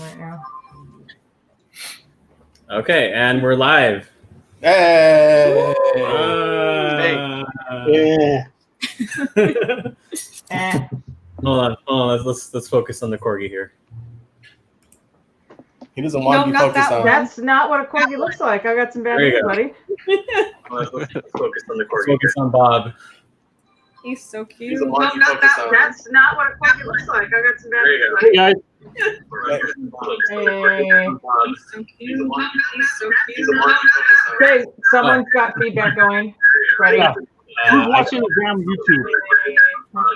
right now. Okay, and we're live. Hey! Yeah. Hold on. Let's focus on the corgi here. He doesn't want to be focused on. That's not what a corgi looks like. I got some bad There you news, go. buddy. Let's focus on the corgi. Focus on Bob. He's so cute. He's the one you focus on. That's not what a corgi looks like. I got some bad There you news, go. buddy. Hey guys, Hey. He's so cute. He's so cute. Okay, someone's got feedback going. Ready? Yeah. who's watching the damn YouTube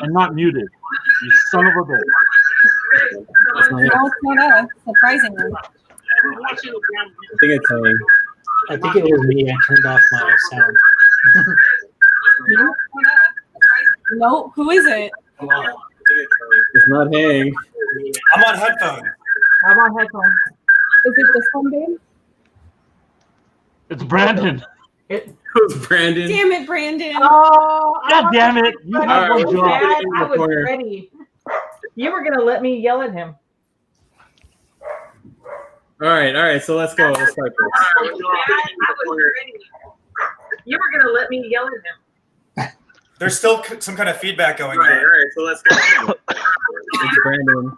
and not muted? You son of a bitch. That's not it. No, it's not us, surprisingly. I think it's saying. I think it was me. I turned off my sound. No, it's not us. No, who is it? It's not Hang. I'm on headphones. I'm on headphones. Is it this one, babe? It's Brandon. It was Brandon. Damn it, Brandon. Oh, God damn it! You I have All one right, job. I was ready. You were gonna let me yell at him. All right. So let's go. Let's start this. I was ready. You were gonna let me yell at him. There's still some kind of feedback going All on. right. So let's go. It's Brandon.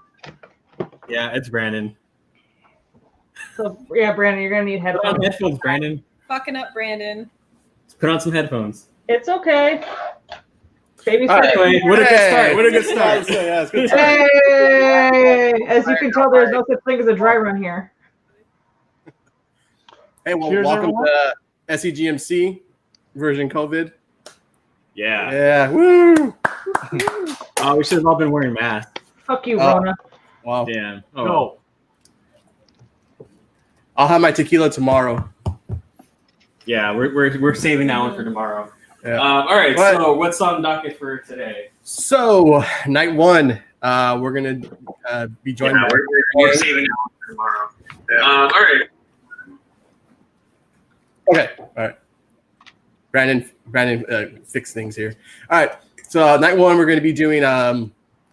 Yeah, it's Brandon. So yeah, Brandon, you're gonna need Put on headphones. headphones, Brandon. Fucking up, Brandon. Put on some headphones. It's okay. Baby All right. step. Anyway, what a good start. What a good start. Yeah, it's good start. Hey! As you can tell, there's no such thing as a dry run here. Hey, well, Cheers, welcome everyone. to SCGMC version COVID. Yeah. Yeah, woo! Oh, we should have all been wearing masks. Fuck you, Oh. Rona. Wow. Damn. Oh. No. I'll have my tequila tomorrow. Yeah, we're saving that one for tomorrow. Yeah. All right. What? So what's on docket for today? So, night one, we're going to be joined by... we're saving that one for tomorrow. All right. Okay, all right. Brandon fix things here. All right, so night one, we're going to be doing,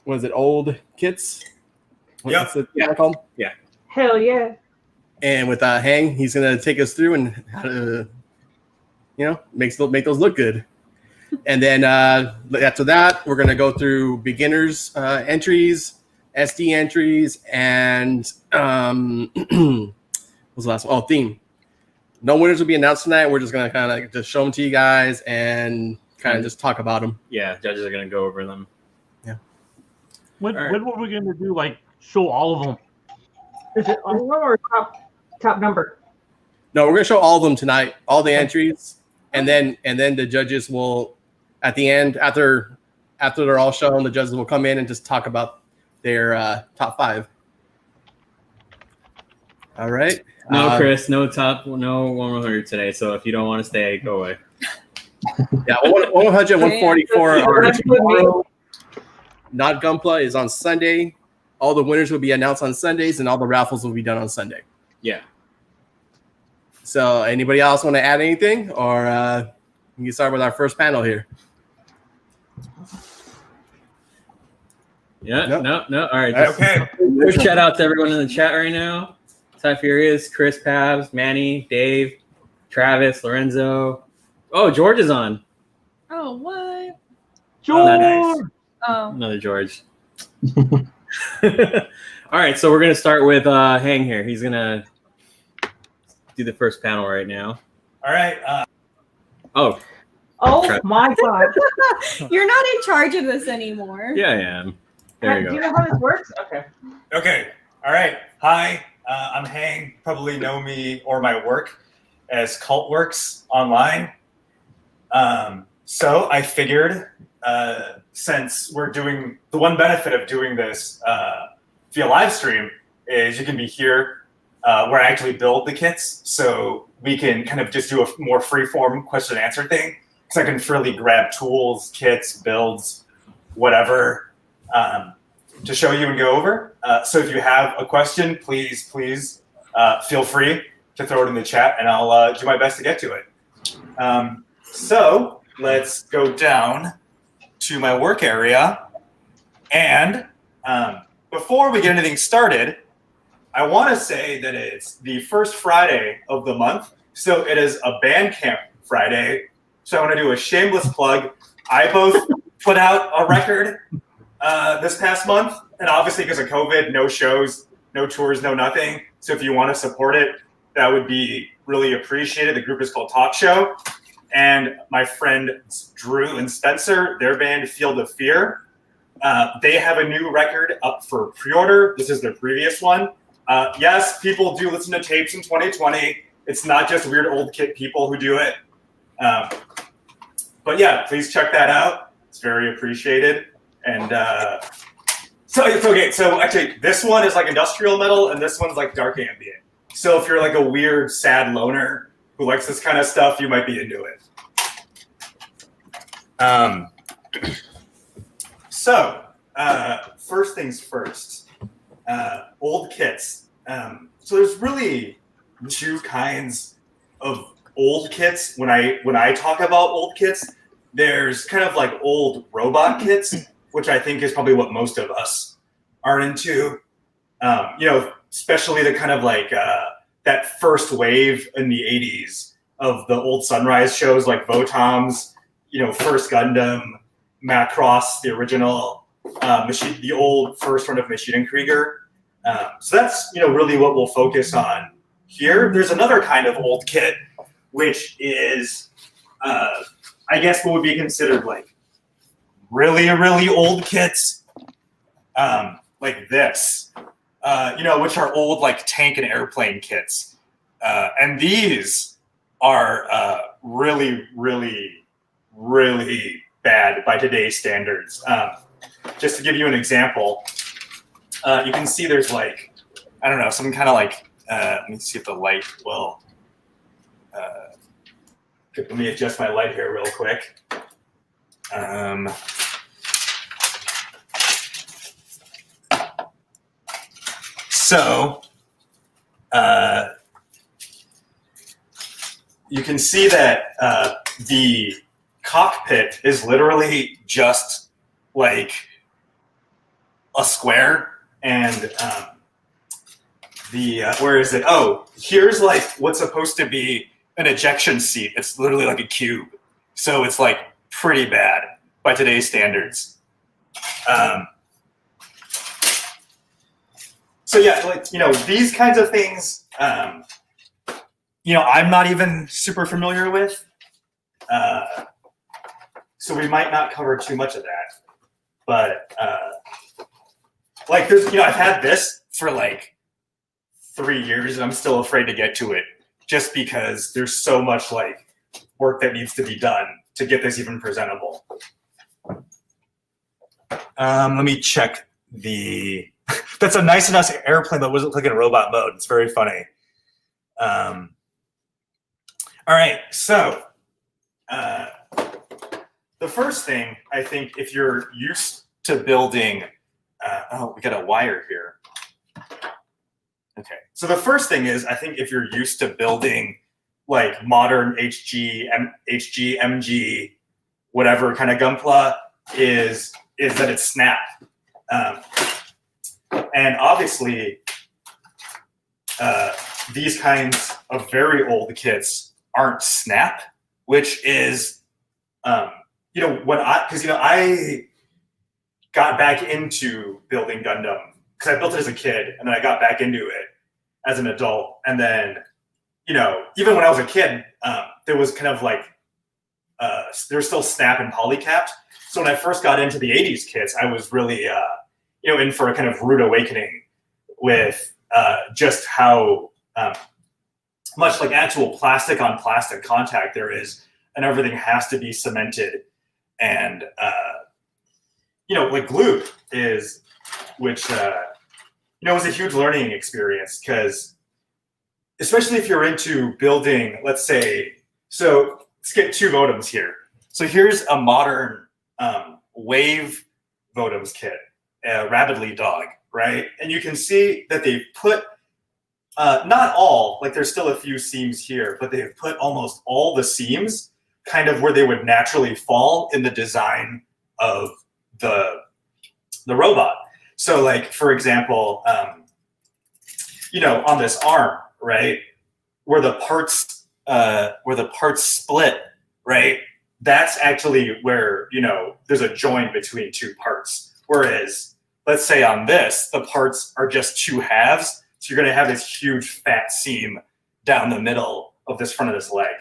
what is it, old kits? What's it called? Hell yeah. And with Hang, he's going to take us through and how to, make those look good. And then after that, we're going to go through beginners entries, SD entries, and what's the last one? Oh, theme. No winners will be announced tonight. We're just going to kind of just show them to you guys and kind of just talk about them. Yeah, judges are gonna go over them. When All right. were we going to do, like, show all of them? Is it all of them or top number? No, we're going to show all of them tonight, all the entries. And then the judges will, at the end, after they're all shown, the judges will come in and just talk about their top five. All right. No, Chris, no 100 today. So if you don't want to stay, go away. Yeah, 100, 144 are tomorrow. Not Gunpla is on Sunday. All the winners will be announced on Sundays, and all the raffles will be done on Sunday. Yeah. So, anybody else want to add anything, or we can start with our first panel here? Yeah. Nope. No. All right. Okay. Quick shout out to everyone in the chat right now. Ty Furious, Chris Pabs, Manny, Dave, Travis, Lorenzo. Oh, George is on. Oh, what? George! Nice. Oh. Another George. All right, so we're gonna start with Hang here. He's gonna do the first panel right now. All right. Oh, Oh my god. You're not in charge of this anymore. yeah, I am. There you Do you go. know how this works? Okay. Okay. All right. Hi. I'm Hang. Probably know me or my work as Cultworks online. So I figured, since we're doing the one benefit of doing this via live stream is you can be here where I actually build the kits, so we can kind of just do a more free-form question and answer thing. Because I can freely grab tools, kits, builds, whatever, to show you and go over. So if you have a question, please feel free to throw it in the chat, and I'll do my best to get to it. So let's go down to my work area. And before we get anything started, I want to say that it's the first Friday of the month, so it is a Bandcamp Friday. So I want to do a shameless plug. I both put out a record this past month, and obviously because of COVID, no shows, no tours, no nothing. So if you want to support it, that would be really appreciated. The group is called Talk Show, and my friends Drew and Spencer, their band Field of Fear, they have a new record up for pre-order. This is their previous one. Yes, people do listen to tapes in 2020. It's not just weird old kid people who do it. But yeah, please check that out. It's very appreciated. And so it's okay. So actually, this one is like industrial metal, and this one's like dark ambient. So if you're like a weird, sad loner who likes this kind of stuff, you might be into it. So first things first, old kits. So there's really two kinds of old kits. When I talk about old kits, there's kind of like old robot kits, which I think is probably what most of us are into. Especially the kind of like that first wave in the 80s of the old Sunrise shows like Votoms, First Gundam, Macross, the original, the old first run of Machine and Krieger. So that's really what we'll focus on here. There's another kind of old kit, which is I guess what would be considered like really, really old kits, like this, which are old like tank and airplane kits. And these are really, really, really bad by today's standards. Just to give you an example, you can see there's like, I don't know, some kind of like, let me see if the light will, let me adjust my light here real quick. So you can see that the cockpit is literally just like a square, and where is it? Oh, here's like what's supposed to be an ejection seat. It's literally like a cube. So it's like pretty bad by today's standards. So yeah, like, these kinds of things, I'm not even super familiar with. So we might not cover too much of that. But like there's, I've had this for like 3 years and I'm still afraid to get to it just because there's so much like work that needs to be done to get this even presentable. Let me check that's a nice enough airplane that wasn't clicking robot mode. It's very funny. All right, so the first thing, I think, if you're used to building, we got a wire here. Okay, so the first thing is, I think if you're used to building like modern HG, MG, whatever kind of Gunpla, is that it's snap. And obviously, these kinds of very old kits aren't snap, which is, I got back into building Gundam because I built it as a kid, and then I got back into it as an adult. And then, even when I was a kid, there was kind of like, there's still snap and polycapped. So when I first got into the 80s kits, I was really, in for a kind of rude awakening with just how much like actual plastic on plastic contact there is, and everything has to be cemented. And, like glue is, which, was a huge learning experience because, especially if you're into building, let's say, so let's get two Votoms here. So here's a modern wave Votoms kit, Rapidly Dog, right? And you can see that they've put, not all, like there's still a few seams here, but they've put almost all the seams kind of where they would naturally fall in the design of the robot. So like, for example, on this arm, right, where the parts split, right, that's actually where, there's a join between two parts. Whereas, let's say on this, the parts are just two halves, so you're going to have this huge fat seam down the middle of this front of this leg.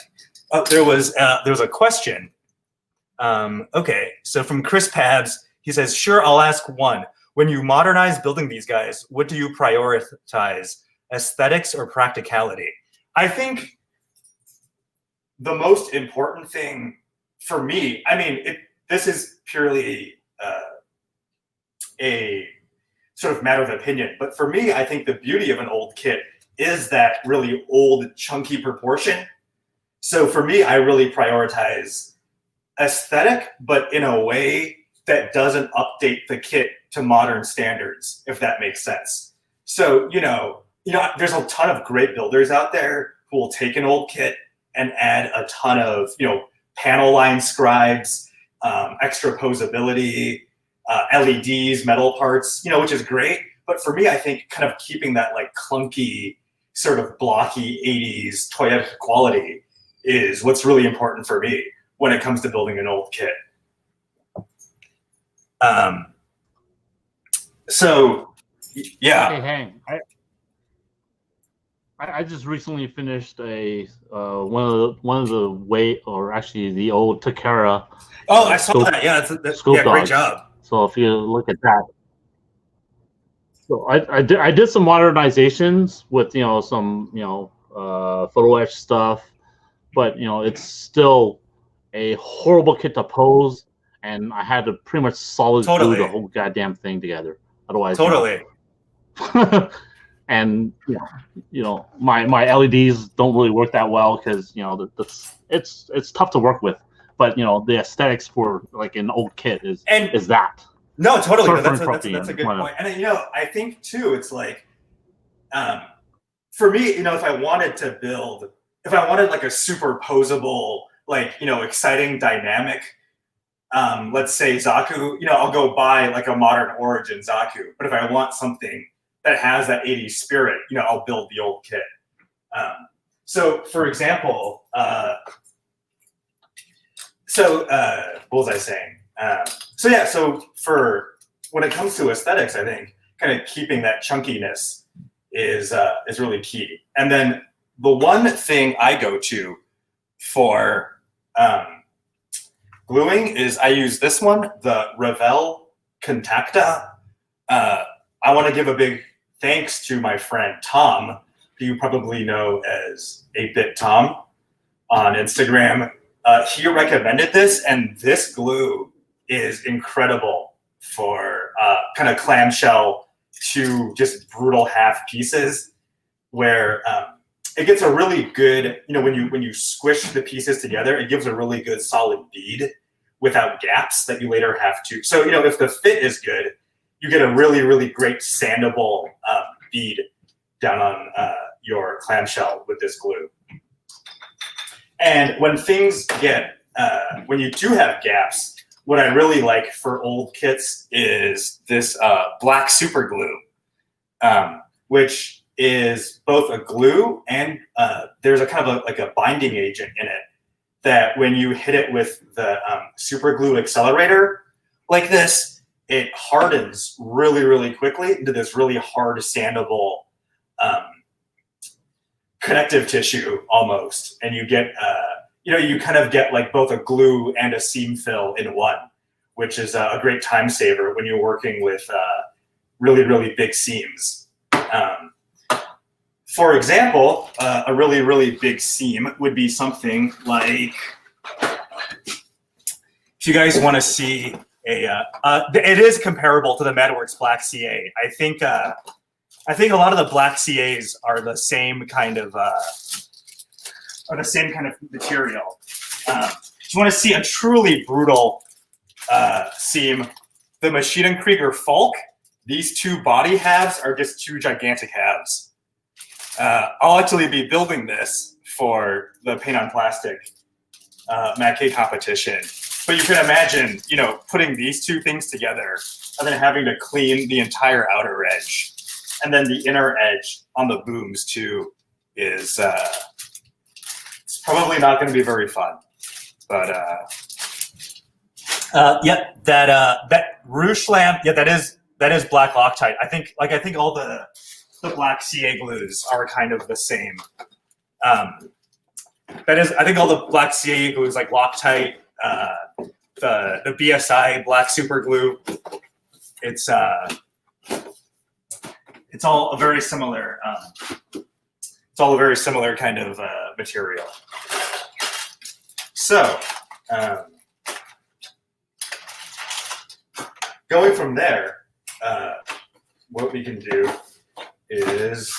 There was a question. Okay, so from Chris Pabs, he says, sure, I'll ask one. When you modernize building these guys, what do you prioritize, aesthetics or practicality? I think the most important thing for me, this is purely a sort of matter of opinion, but for me, I think the beauty of an old kit is that really old, chunky proportion. So for me, I really prioritize aesthetic, but in a way that doesn't update the kit to modern standards, if that makes sense. So, there's a ton of great builders out there who will take an old kit and add a ton of, panel line scribes, extra posability, LEDs, metal parts, which is great. But for me, I think kind of keeping that like clunky, sort of blocky 80s Toyota quality is what's really important for me when it comes to building an old kit. So, yeah. Hey, Hank, I just recently finished a one of the the old Takara. Oh, I saw that. Yeah, that's great dogs. job. So if you look at that, so I did some modernizations with some photo etch stuff, but it's still a horrible kit to pose, and I had to pretty much solid glue the whole goddamn thing together. Otherwise, totally. And my LEDs don't really work that well because it's tough to work with. But the aesthetics for like an old kit is that. No, totally. That's a good point. And I think too, it's like, for me, if I wanted like a superposable, like exciting, dynamic, let's say Zaku, I'll go buy like a modern origin Zaku. But if I want something that has that 80s spirit, I'll build the old kit. So, for example, what was I saying? So for when it comes to aesthetics, I think kind of keeping that chunkiness is really key. And then the one thing I go to for gluing is I use this one, the Revell Contacta. I want to give a big thanks to my friend Tom, who you probably know as 8-Bit Tom on Instagram. He recommended this, and this glue is incredible for kind of clamshell to just brutal half pieces, where it gets a really good, when you squish the pieces together, it gives a really good solid bead without gaps that you later have to. So, if the fit is good, you get a really, really great sandable bead down on your clamshell with this glue. And when things get, when you do have gaps, what I really like for old kits is this black super glue, which is both a glue and there's a kind of like a binding agent in it that when you hit it with the super glue accelerator like this, it hardens really, really quickly into this really hard sandable connective tissue almost. And you get, you kind of get like both a glue and a seam fill in one, which is a great time saver when you're working with really, really big seams. For example, a really, really big seam would be something like, if you guys want to see it is comparable to the MadWorks Black CA. I think a lot of the Black CAs are the same kind of material. If you want to see a truly brutal seam, the Machine & Krieger Falk, these two body halves are just two gigantic halves. I'll actually be building this for the Paint on Plastic MAK competition. But you can imagine, putting these two things together and then having to clean the entire outer edge. And then the inner edge on the booms too is it's probably not going to be very fun. But yeah, that Rouge lamp, yeah, that is black Loctite. I think all the black CA glues are kind of the same. That is, I think all the black CA glues like Loctite, the BSI black super glue, it's all a very similar. It's all a very similar kind of material. So, going from there, what we can do is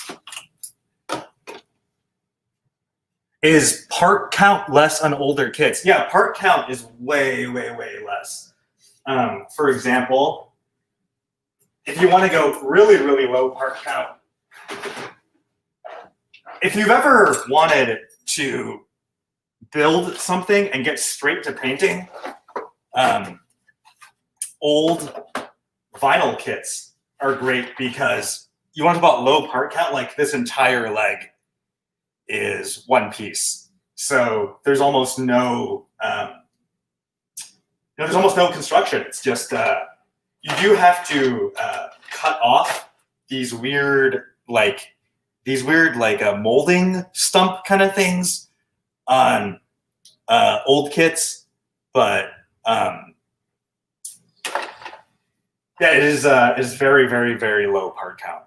part count less on older kits. Yeah, part count is way less. For example, if you want to go really low part count, if you've ever wanted to build something and get straight to painting, old vinyl kits are great because you want to talk about low part count, like this entire leg is one piece. So there's almost no, there's almost no construction. It's just, you do have to cut off these weird molding stump kind of things on old kits, but yeah, it is very low part count.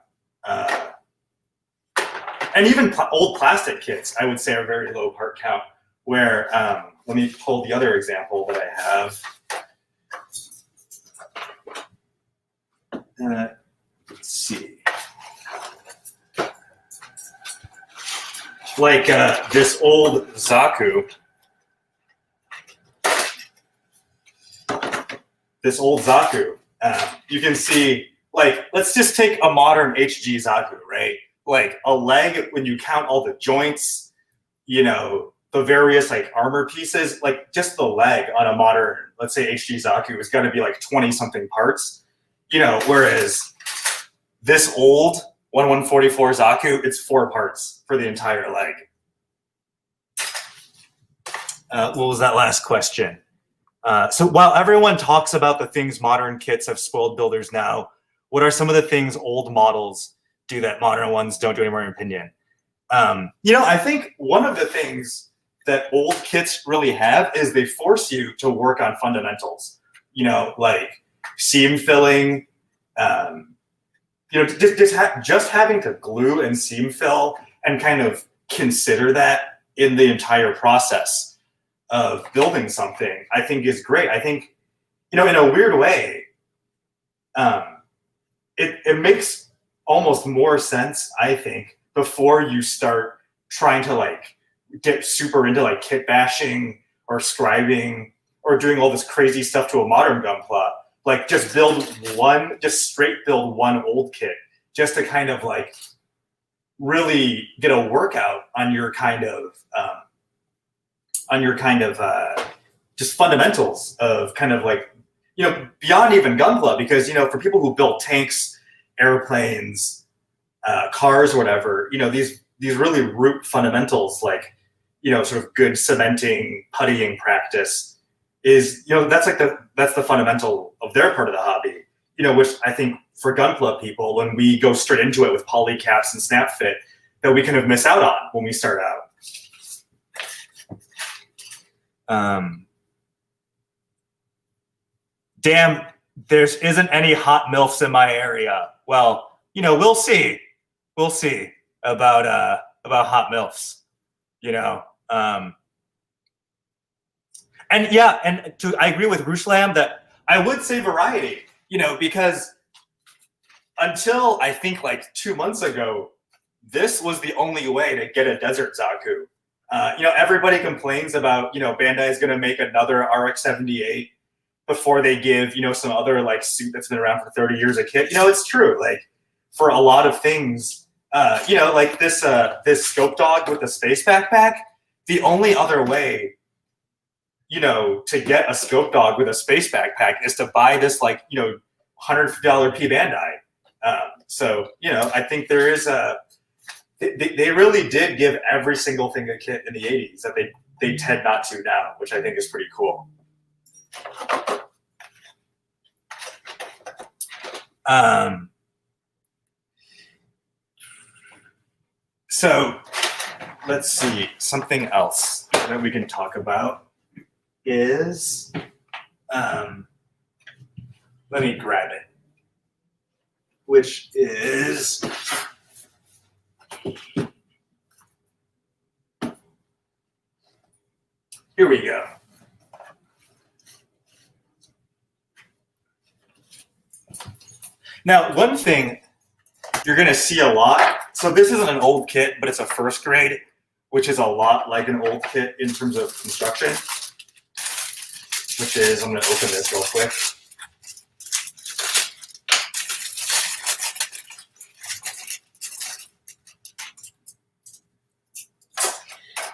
And even old plastic kits, I would say, are very low part count. Where let me pull the other example that I have. Let's see. Like this old Zaku. You can see, like, let's just take a modern HG Zaku, right? Like a leg, when you count all the joints, you know, the various like armor pieces, like just the leg on a modern, let's say HG Zaku is going to be like 20 something parts, you know, whereas this old 1144 Zaku, it's 4 parts for the entire leg. What was that last question? So while everyone talks about the things modern kits have spoiled builders now, what are some of the things old models do that modern ones don't do anymore, in your opinion? You know, I think one of the things that old kits really have is they force you to work on fundamentals. You know, like seam filling, you know, just having to glue and seam fill and kind of consider that in the entire process of building something, I think is great. I think, you know, in a weird way, it makes almost more sense, I think, before you start trying to like get super into like kit bashing or scribing or doing all this crazy stuff to a modern Gunpla. Like just straight build one old kit just to kind of like really get a workout on your kind of just fundamentals of kind of like, you know, beyond even Gunpla, because, you know, for people who build tanks, airplanes, cars, or whatever, you know, these really root fundamentals, like, you know, sort of good cementing, puttying practice is, you know, that's the fundamental of their part of the hobby, you know, which I think for Gunpla people, when we go straight into it with poly caps and snap fit, that we kind of miss out on when we start out. Damn, there isn't any hot MILFs in my area. Well, you know, we'll see. We'll see about hot MILFs, you know. And yeah, and I agree with Ruslam that I would say variety, you know, because until I think like 2 months ago, this was the only way to get a Desert Zaku. You know, everybody complains about, you know, Bandai is going to make another RX-78 before they give, you know, some other like suit that's been around for 30 years a kit. You know, it's true. Like for a lot of things, you know, like this Scope Dog with the space backpack, the only other way, you know, to get a Scope Dog with a space backpack is to buy this like, you know, $150 P Bandai. So I think there is they really did give every single thing a kit in the 80s that they tend not to now, which I think is pretty cool. So let's see, something else that we can talk about is, let me grab it, which is, here we go. Now, one thing you're going to see a lot, so this isn't an old kit, but it's a first grade, which is a lot like an old kit in terms of construction, which is, I'm going to open this real quick.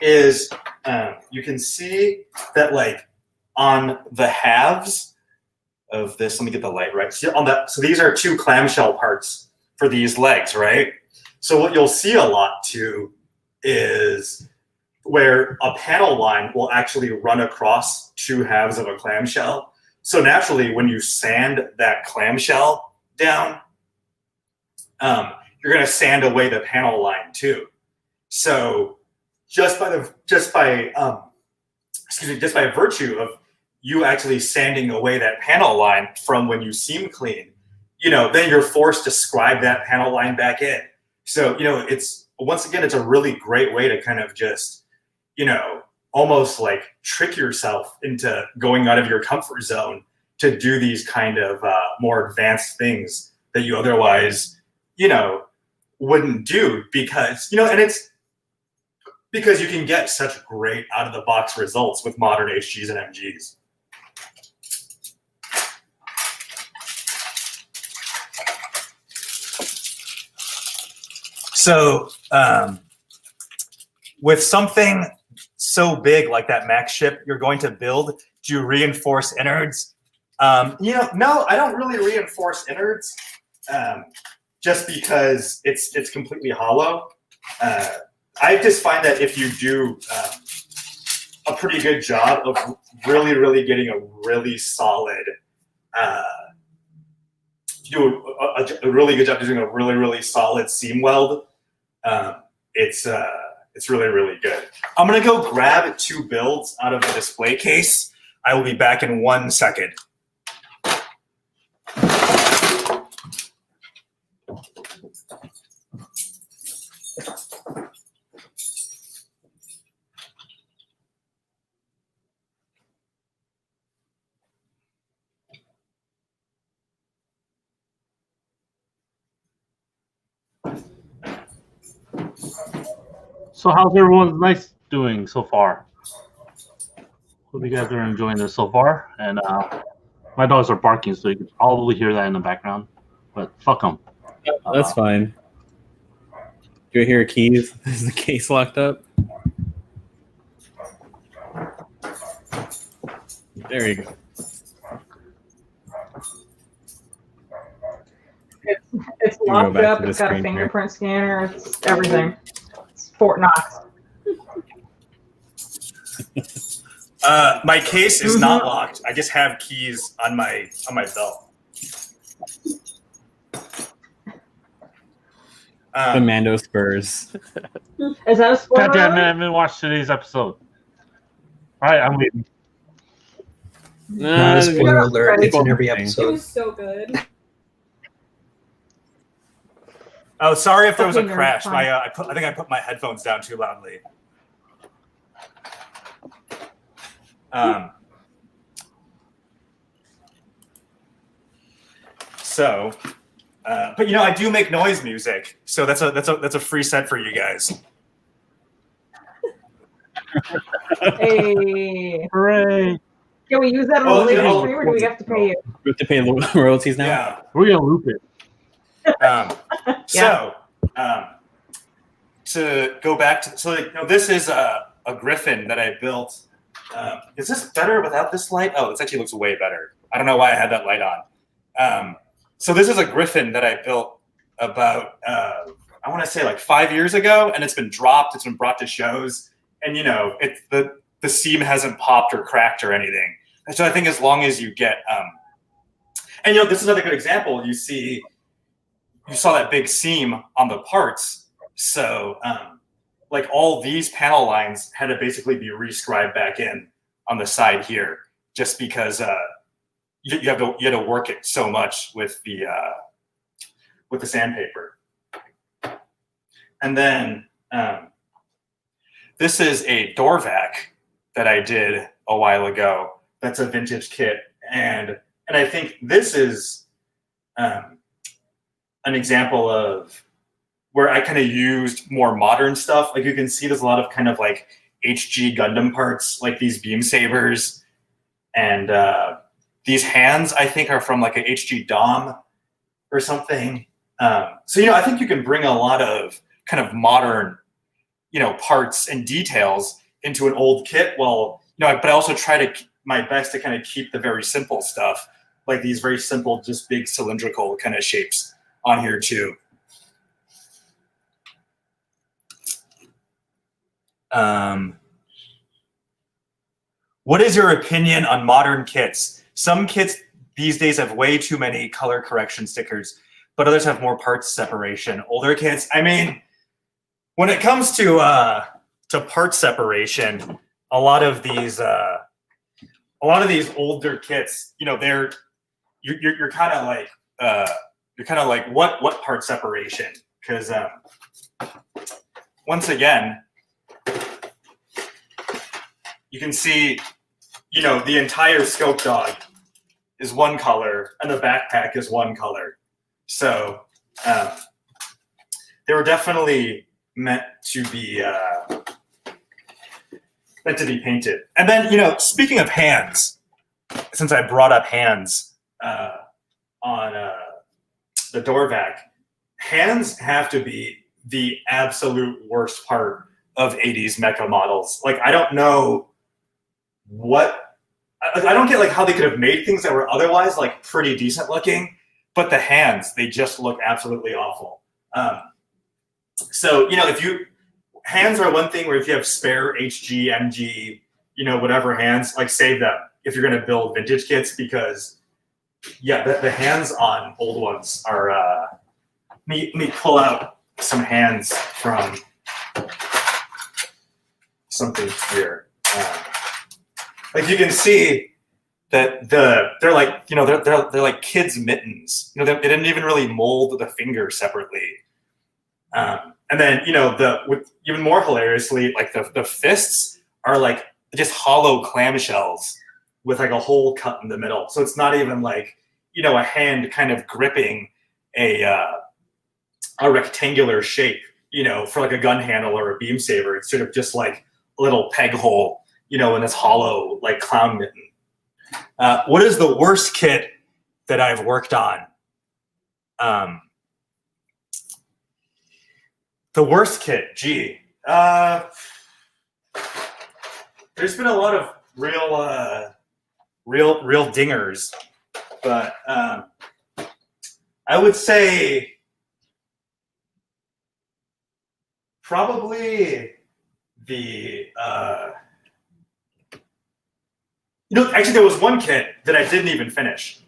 Is you can see that like on the halves of this, let me get the light right. So these are two clamshell parts for these legs, right? So what you'll see a lot too is where a panel line will actually run across two halves of a clamshell. So naturally, when you sand that clamshell down, you're going to sand away the panel line too. So just by virtue of you actually sanding away that panel line from when you seam clean, then you're forced to scribe that panel line back in. So, it's a really great way to kind of just, almost like trick yourself into going out of your comfort zone to do these kind of more advanced things that you otherwise, wouldn't do because, and it's because you can get such great out of the box results with modern HGs and MGs. So with something so big like that max ship you're going to build, do you reinforce innards? No, I don't really reinforce innards just because it's completely hollow. I just find that if you do a pretty good job of really, really getting a really solid, do a really good job doing a really, really solid seam weld, it's really, really good. I'm gonna go grab 2 builds out of the display case. I will be back in 1 second. So how's everyone's night doing so far? Hope you guys are enjoying this so far. And my dogs are barking, so you can probably hear that in the background. But fuck them. That's fine. Do you hear keys? Is the case locked up? There you go. It's go locked back up. to the It's got a screen here. fingerprint scanner. It's everything. It's Fort Knox. My case is not locked. I just have keys on my belt. The Mando Spurs. Is that a spoiler? God damn it, I haven't watched today's episode. All right, I'm waiting. Not a spoiler alert. It's in every It episode. was so good. Oh, sorry if there was a Okay, crash. fine. I think I put my headphones down too loudly. But I do make noise music, so that's a free set for you guys. Hey. Hooray! Can we use that on Oh, the later yeah. stream, or do we have to pay you? We have to pay royalties now? Yeah. We're gonna loop it. So to go back to this is a griffin that I built. Is this better without this light? Oh, this actually looks way better. I don't know why I had that light on. So this is a griffin that I built about I want to say like 5 years ago, and it's been dropped. It's been brought to shows, and it's the seam hasn't popped or cracked or anything. And so I think as long as you get and this is another good example. You saw that big seam on the parts, so like all these panel lines had to basically be rescribed back in on the side here, just because you had to work it so much with the sandpaper. And then this is a door vac that I did a while ago. That's a vintage kit, and I think this is an example of where I kind of used more modern stuff. Like you can see there's a lot of kind of like HG Gundam parts, like these beam sabers, and these hands I think are from like a HG Dom or something. So I think you can bring a lot of kind of modern parts and details into an old kit. Well, but I also try to my best to kind of keep the very simple stuff, like these very simple, just big cylindrical kind of shapes on here too. What is your opinion on modern kits? Some kits these days have way too many color correction stickers, but others have more parts separation. Older kits, I mean, when it comes to part separation, a lot of these older kits, you're kind of like what part separation? Because once again, you can see, the entire scope dog is one color and the backpack is one color. So they were definitely meant to be painted. And then, speaking of hands, since I brought up hands on the door vac, hands have to be the absolute worst part of 80s mecha models. Like, I don't know I don't get like how they could have made things that were otherwise like pretty decent looking, but the hands, they just look absolutely awful. So, hands are one thing where if you have spare HG, MG, whatever hands, like save them if you're going to build vintage kits, because the hands on old ones are, let me pull out some hands from something here. Like you can see that they're like, they're like kids' mittens. They didn't even really mold the fingers separately. And then, with even more hilariously, like the fists are like just hollow clamshells with like a hole cut in the middle. So it's not even like, a hand kind of gripping a rectangular shape, for like a gun handle or a beam saber. It's sort of just like a little peg hole, in this hollow like clown mitten. What is the worst kit that I've worked on? The worst kit, gee. There's been a lot of real dingers, but I would say probably the actually there was one kit that I didn't even finish.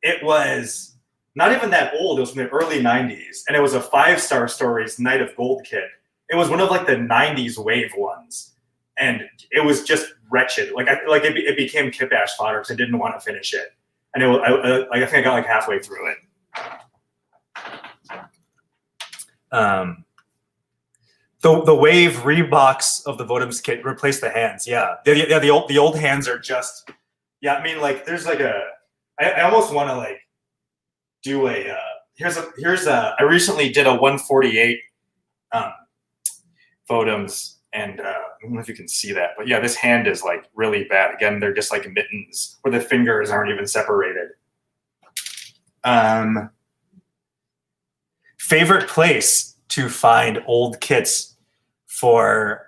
It was not even that old. It was from the early 90s, and it was a 5-Star Stories Night of Gold kit. It was one of like the 90s wave ones, and it was just wretched. Like it became kit bash fodder because I didn't want to finish it, and I think I got like halfway through it. The wave Reeboks of the Votems kit replaced the hands. Yeah, the old hands are just. Yeah, I mean, like there's like I almost want to like do a I recently did a 148 Votems, and I don't know if you can see that, but yeah, this hand is like really bad. Again, they're just like mittens where the fingers aren't even separated. Favorite place to find old kits for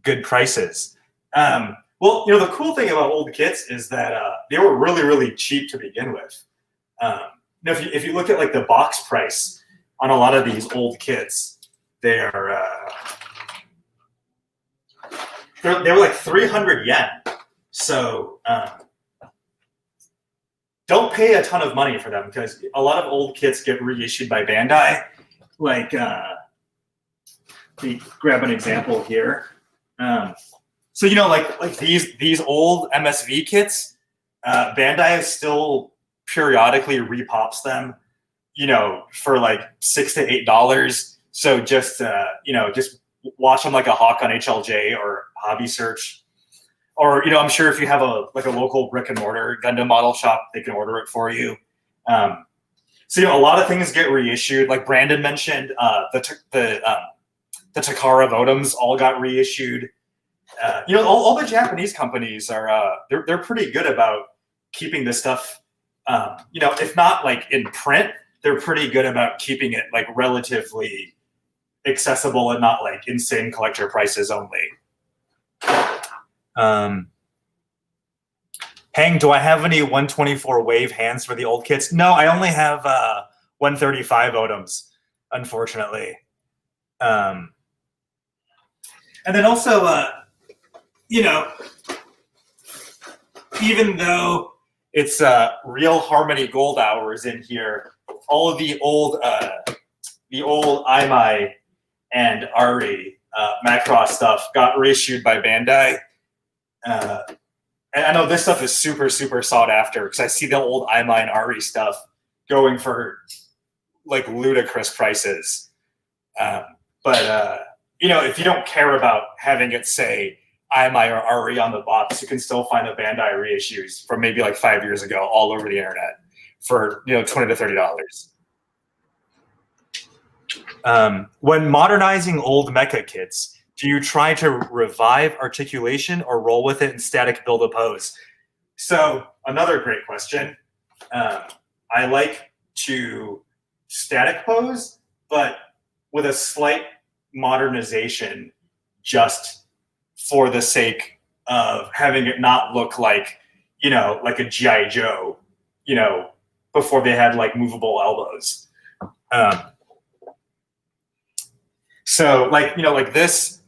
good prices. Well, the cool thing about old kits is that they were really, really cheap to begin with. If you look at like the box price on a lot of these old kits, they were like 300 yen. So don't pay a ton of money for them because a lot of old kits get reissued by Bandai. Like, grab an example here. So like these old MSV kits, Bandai still periodically repops them, for like $6 to $8. So just just watch them like a hawk on HLJ or Hobby Search, or I'm sure if you have a local brick and mortar Gundam model shop, they can order it for you. So a lot of things get reissued. Like Brandon mentioned, the Takara Votoms all got reissued. All the Japanese companies are they're pretty good about keeping this stuff. If not like in print, they're pretty good about keeping it like relatively accessible and not like insane collector prices only. Hang, do I have any 124 wave hands for the old kits? No, I only have 135 Odoms, unfortunately. And then also, even though it's real Harmony Gold hours in here, all of the old Imai and Ari Macross stuff got reissued by Bandai. And I know this stuff is super, super sought after because I see the old Imai and Ari stuff going for like ludicrous prices. But if you don't care about having it say Imai or Ari on the box, you can still find the Bandai reissues from maybe like 5 years ago all over the internet for $20 to $30. When modernizing old mecha kits, do you try to revive articulation or roll with it in static build a pose? So another great question. I like to static pose, but with a slight modernization just for the sake of having it not look like, like a G.I. Joe, before they had like movable elbows. So like, like this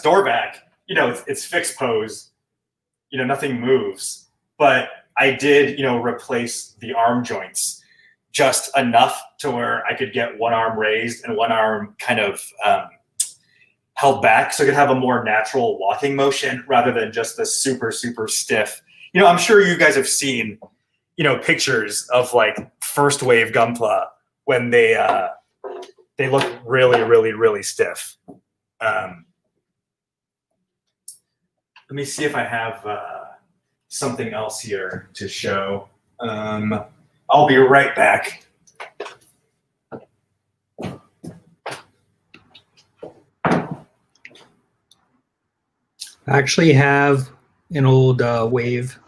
door back, it's fixed pose, nothing moves, but I did, replace the arm joints just enough to where I could get one arm raised and one arm kind of held back so I could have a more natural walking motion rather than just the super, super stiff. I'm sure you guys have seen, pictures of like first wave Gunpla when they look really, really, really stiff. Let me see if I have something else here to show. I'll be right back. I actually have an old Wave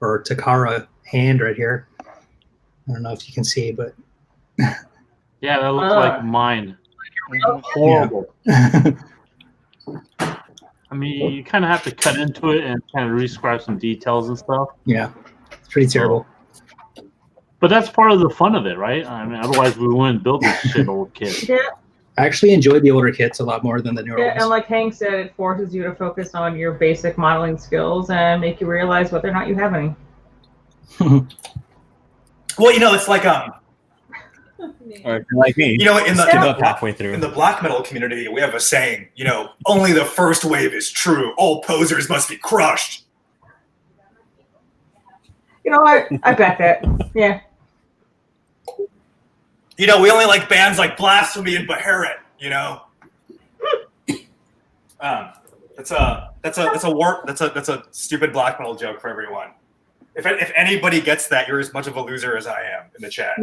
or Takara hand right here. I don't know if you can see, but Yeah, that looks like mine. Horrible. I mean, you kind of have to cut into it and kind of rescribe some details and stuff. Yeah, it's pretty terrible. But that's part of the fun of it, right? I mean, otherwise we wouldn't build this shit old kit. Yeah, I actually enjoyed the older kits a lot more than the newer yeah, ones. and like Hank said, it forces you to focus on your basic modeling skills and make you realize whether or not you have any. Well, it's like Or if you're like me, in the give up halfway through. in the black metal community, we have a saying, only the first wave is true. All posers must be crushed. You know what? I bet that. Yeah. We only like bands like Blasphemy and Beharit, That's a stupid black metal joke for everyone. If anybody gets that, you're as much of a loser as I am in the chat.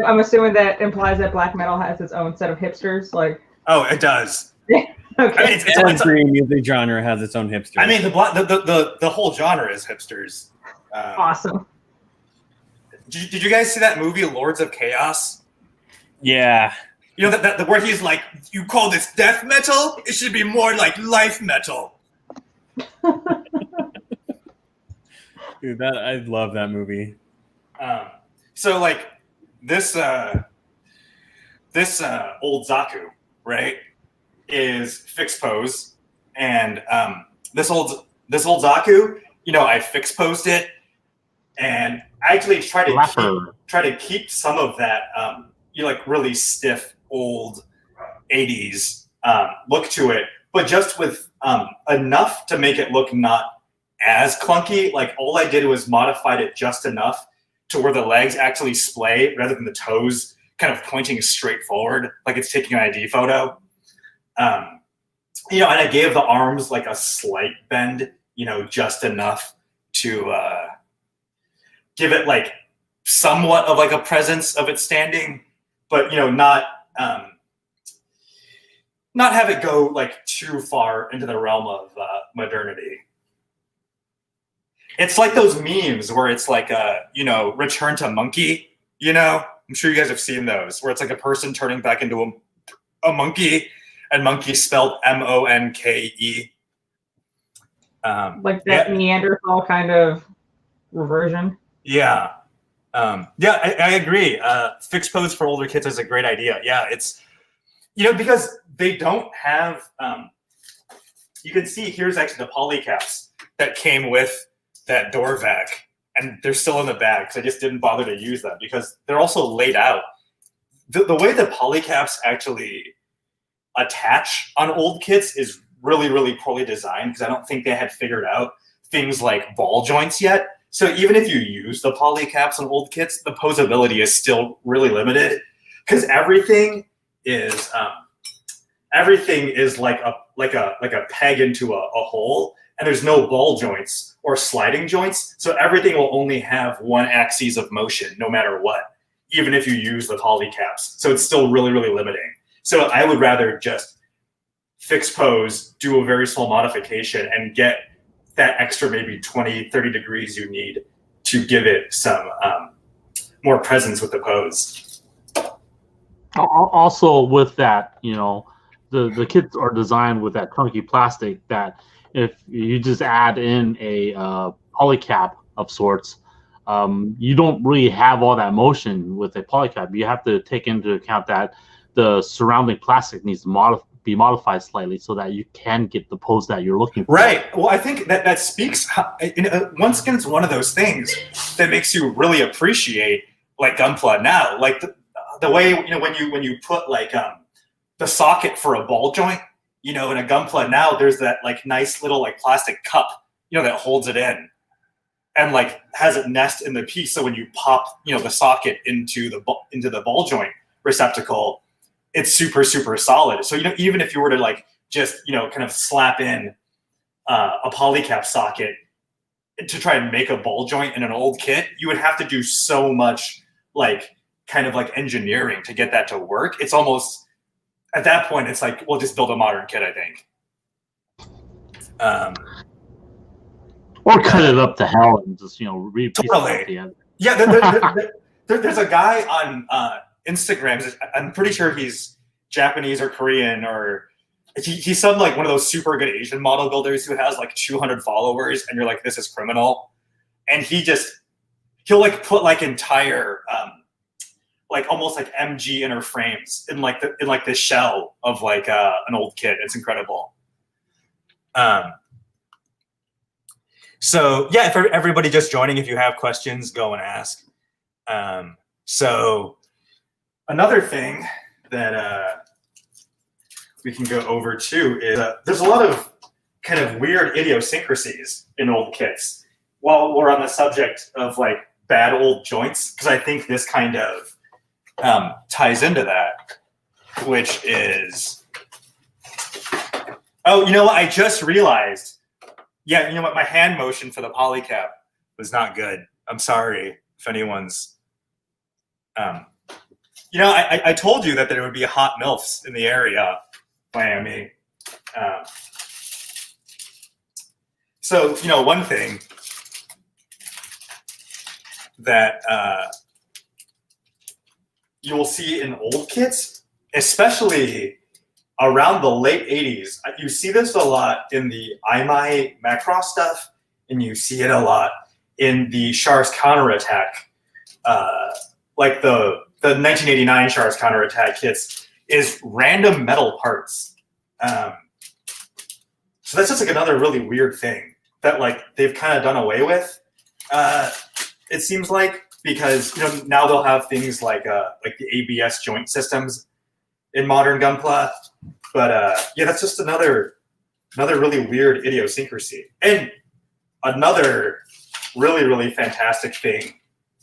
I'm assuming that implies that black metal has its own set of hipsters. Like, oh, it does. okay. I mean, Every music genre has its own hipster. I mean, the whole genre is hipsters. Awesome. Did you guys see that movie Lords of Chaos? Yeah. That where he's like, you call this death metal? It should be more like life metal. Dude, I love that movie. So like this this old Zaku, right, is fixed pose, and this old Zaku, I fixed posed it, and I actually try to keep some of that, like really stiff old 80s look to it, but just with enough to make it look not as clunky. Like all I did was modified it just enough to where the legs actually splay rather than the toes kind of pointing straight forward, like it's taking an ID photo. And I gave the arms like a slight bend, just enough to give it like somewhat of like a presence of it standing, but not have it go like too far into the realm of modernity. It's like those memes where it's like return to monkey, I'm sure you guys have seen those, where it's like a person turning back into a monkey, and monkey spelled M-O-N-K-E. Like that Neanderthal kind of reversion. Yeah. I agree. Fixed pose for older kids is a great idea. Yeah, it's, because they don't have, you can see here's actually the polycaps that came with that door vac, and they're still in the bag because I just didn't bother to use them because they're also laid out. The way the polycaps actually attach on old kits is really, really poorly designed because I don't think they had figured out things like ball joints yet. So even if you use the polycaps on old kits, the posability is still really limited because everything is like a peg into a hole, and there's no ball joints or sliding joints. So everything will only have one axis of motion no matter what, even if you use the polycaps. So it's still really, really limiting. So I would rather just fix pose, do a very small modification, and get that extra maybe 20, 30 degrees you need to give it some more presence with the pose. Also with that, the kits are designed with that chunky plastic that if you just add in a polycap of sorts, you don't really have all that motion with a polycap. You have to take into account that the surrounding plastic needs to be modified slightly so that you can get the pose that you're looking for. Right. Well, I think that speaks. Once again, it's one of those things that makes you really appreciate like Gunpla now. Like the way when you put like the socket for a ball joint, in a Gunpla now, there's that like nice little like plastic cup, that holds it in, and like has it nest in the piece. So when you pop, the socket into the ball joint receptacle, it's super, super solid. So, even if you were to like just, kind of slap in a polycap socket to try and make a ball joint in an old kit, you would have to do so much like kind of like engineering to get that to work. It's almost, at that point, it's like, we'll just build a modern kit, I think. Or cut it up to hell and just, repiece it at the end. Yeah, there's a guy on Instagram. I'm pretty sure he's Japanese or Korean, or he's some like one of those super good Asian model builders who has like 200 followers, and you're like, this is criminal. And he'll like put like entire like almost like MG inner frames in like the shell of like an old kit. It's incredible. So yeah, for everybody just joining, if you have questions, go and ask. So another thing that we can go over too is there's a lot of kind of weird idiosyncrasies in old kits. While we're on the subject of like bad old joints, because I think this kind of ties into that, which is, oh, you know what? I just realized, yeah, you know what? My hand motion for the polycap was not good. I'm sorry if anyone's, I told you that there would be hot MILFs in the area, Miami. So, one thing that you will see in old kits, especially around the late 80s, you see this a lot in the Imai Macross stuff, and you see it a lot in the Char's counterattack, like the the 1989 Char's counterattack kits is random metal parts. So that's just like another really weird thing that like they've kind of done away with. It seems like, because now they'll have things like the ABS joint systems in modern Gunpla. But yeah, that's just another really weird idiosyncrasy. And another really, really fantastic thing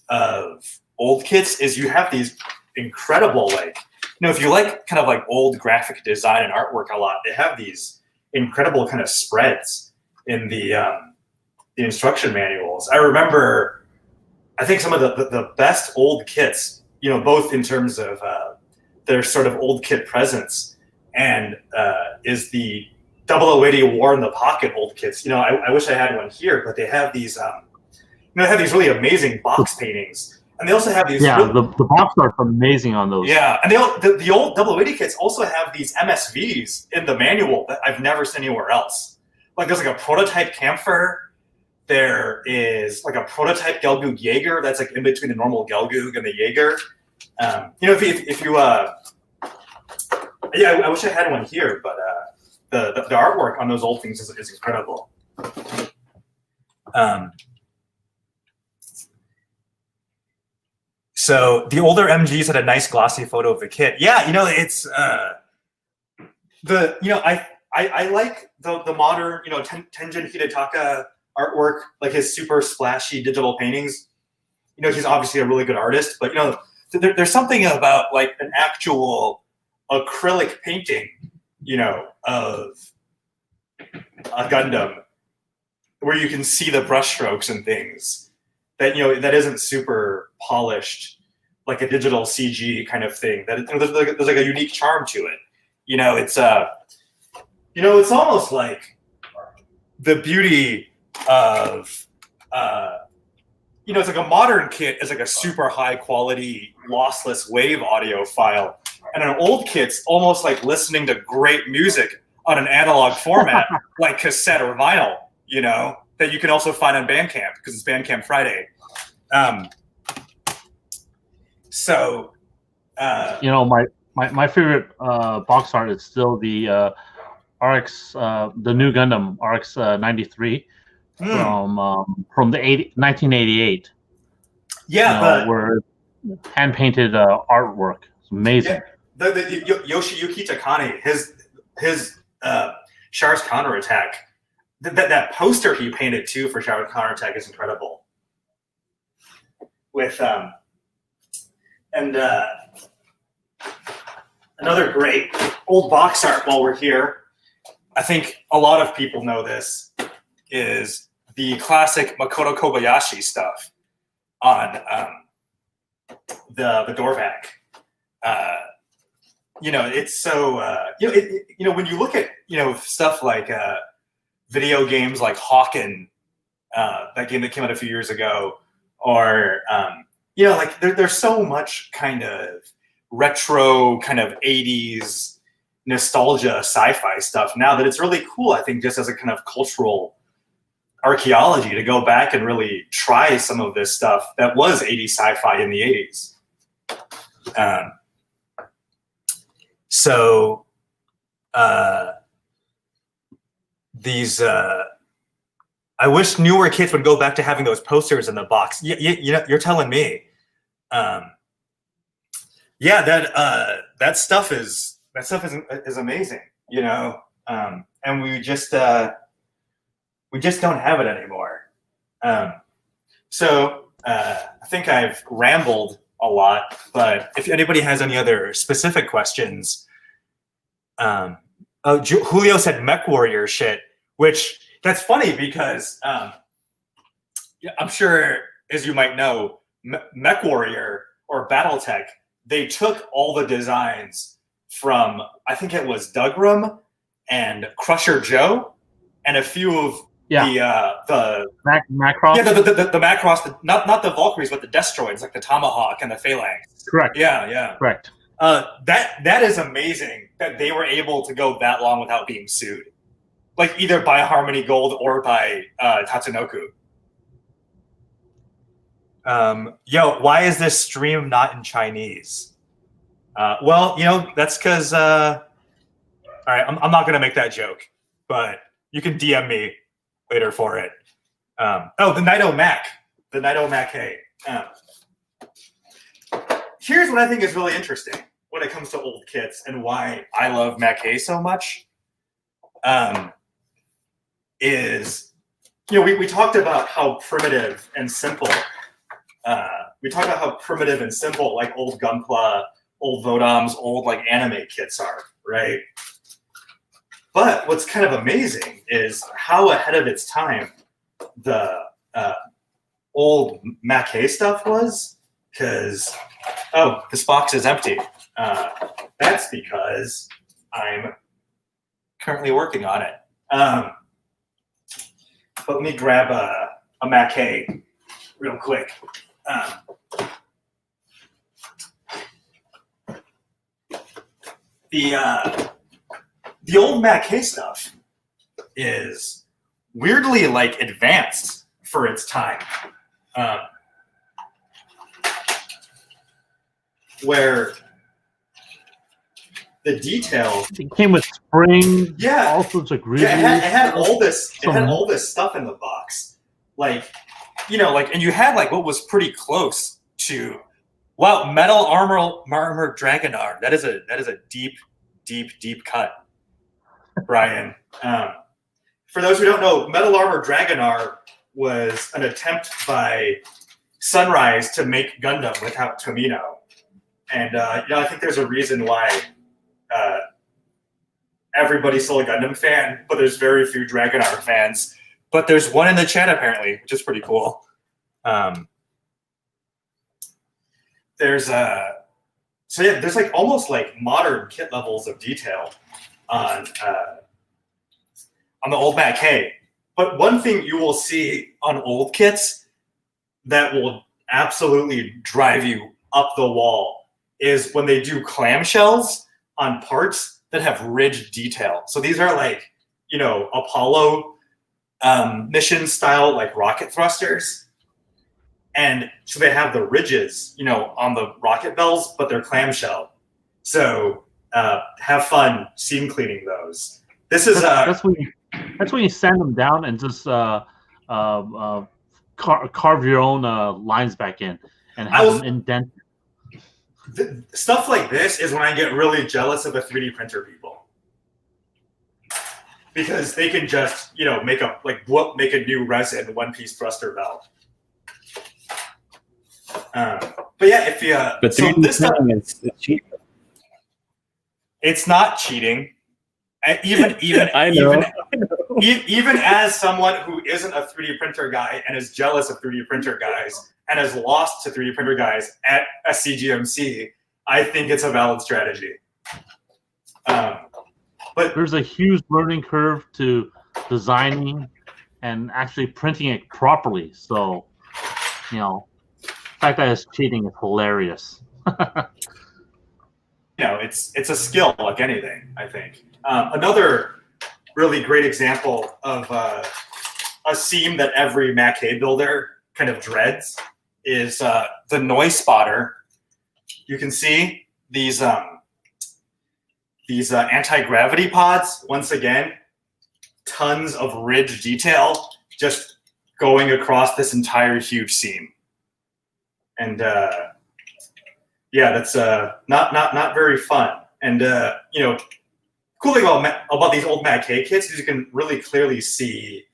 of old kits is you have these incredible, like, if you like kind of like old graphic design and artwork a lot, they have these incredible kind of spreads in the instruction manuals. I remember, I think some of the best old kits, both in terms of their sort of old kit presence and is the 0080 War in the Pocket old kits. I wish I had one here, but they have these, they have these really amazing box paintings. And they also have these. Yeah, the box art's amazing on those. Yeah, and the old 0080 kits also have these MSVs in the manual that I've never seen anywhere else. Like there's like a prototype Kampfer. There is like a prototype Gelgoog Jaeger that's like in between the normal Gelgoog and the Jaeger. If you yeah, I wish I had one here, but the artwork on those old things is incredible. So the older MGs had a nice glossy photo of the kit. Yeah, it's I like the modern Tenjin Hidetaka artwork, like his super splashy digital paintings. He's obviously a really good artist, but there's something about like an actual acrylic painting, of a Gundam where you can see the brushstrokes and things that that isn't super polished like a digital CG kind of thing. That there's like a unique charm to it. It's it's almost like the beauty of it's like a modern kit is like a super high quality lossless wave audio file, and an old kit's almost like listening to great music on an analog format like cassette or vinyl. That you can also find on Bandcamp because it's Bandcamp Friday. So, my favorite box art is still the RX, the new Gundam RX 93 from the 1988. Yeah, where hand painted artwork. It's amazing. Yeah, the Yoshiyuki Takane, his Char's counterattack. That poster he painted too for Char's counterattack is incredible. With and another great old box art while we're here, I think a lot of people know this, is the classic Makoto Kobayashi stuff on the Dorvac. It's so when you look at stuff like video games like Hawken, that game that came out a few years ago, or like there's so much kind of retro kind of 80s nostalgia sci-fi stuff now that it's really cool, I think, just as a kind of cultural archaeology to go back and really try some of this stuff that was 80s sci-fi in the 80s. These I wish newer kids would go back to having those posters in the box. You're telling me. That stuff is amazing, and we just don't have it anymore. So I think I've rambled a lot, but if anybody has any other specific questions, Julio said Mech Warrior shit, which that's funny because I'm sure, as you might know, Mech Warrior or BattleTech, they took all the designs from, I think it was Dougram and Crusher Joe and a few of the Macross. Yeah, the Macross, not the Valkyries, but the Destroids, like the Tomahawk and the Phalanx. Correct. Yeah. Correct. That is amazing that they were able to go that long without being sued, like either by Harmony Gold or by Tatsunoko. Yo, why is this stream not in Chinese? Well, that's because. All right, I'm not gonna make that joke, but you can DM me later for it. The Nido Mac, the Nido Mac Hay. Here's what I think is really interesting when it comes to old kits and why I love Mac Hay so much. Is we talked about how primitive and simple. Like old Gunpla, old Vodoms, old like anime kits are, right? But what's kind of amazing is how ahead of its time the old Mac Hay stuff was. Because this box is empty. That's because I'm currently working on it. But let me grab a Mac Hay real quick. The old Mac Hay stuff is weirdly like advanced for its time. Where the detail It came with spring, Yeah. all sorts of grooves. it had all this stuff in the box, and you had like what was pretty close to metal armor Dragonar. That is a deep cut, Brian. For those who don't know, metal armor Dragonar was an attempt by Sunrise to make Gundam without Tomino. And I think there's a reason why everybody's still a Gundam fan, but there's very few Dragonar fans. But there's one in the chat apparently, which is pretty cool. There's like almost like modern kit levels of detail on the old Mac Hay. But one thing you will see on old kits that will absolutely drive you up the wall is when they do clamshells on parts that have ridge detail. So these are like, Apollo mission style, like rocket thrusters. And so they have the ridges, on the rocket bells, but they're clamshell. So have fun seam cleaning those. This is that's when you sand them down and just carve your own lines back in and have them indented. Stuff like this is when I get really jealous of the 3D printer people, because they can just make a new resin one-piece thruster belt. But yeah, if you But so this stuff, is cheap. it's not cheating. Even I know. even as someone who isn't a 3D printer guy and is jealous of 3D printer guys and has lost to 3D printer guys at SCGMC, I think it's a valid strategy. But there's a huge learning curve to designing and actually printing it properly. So, the fact that it's cheating is hilarious. it's a skill like anything, I think. Another really great example of a seam that every Mac Hay builder kind of dreads is the noise spotter. You can see these anti-gravity pods. Once again, tons of ridge detail just going across this entire huge seam. And that's not very fun. And cool thing about these old Mac Hay kits is you can really clearly see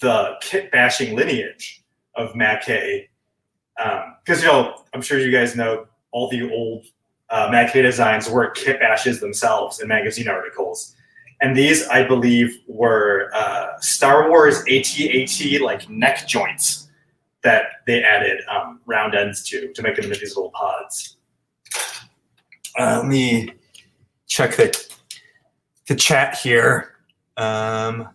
the kit bashing lineage of Mac Hay. Because I'm sure you guys know all the old Mac Hay designs were kit bashes themselves in magazine articles. And these, I believe, were Star Wars AT-AT like neck joints that they added round ends to make them into these little pods. Let me check the chat here. Let's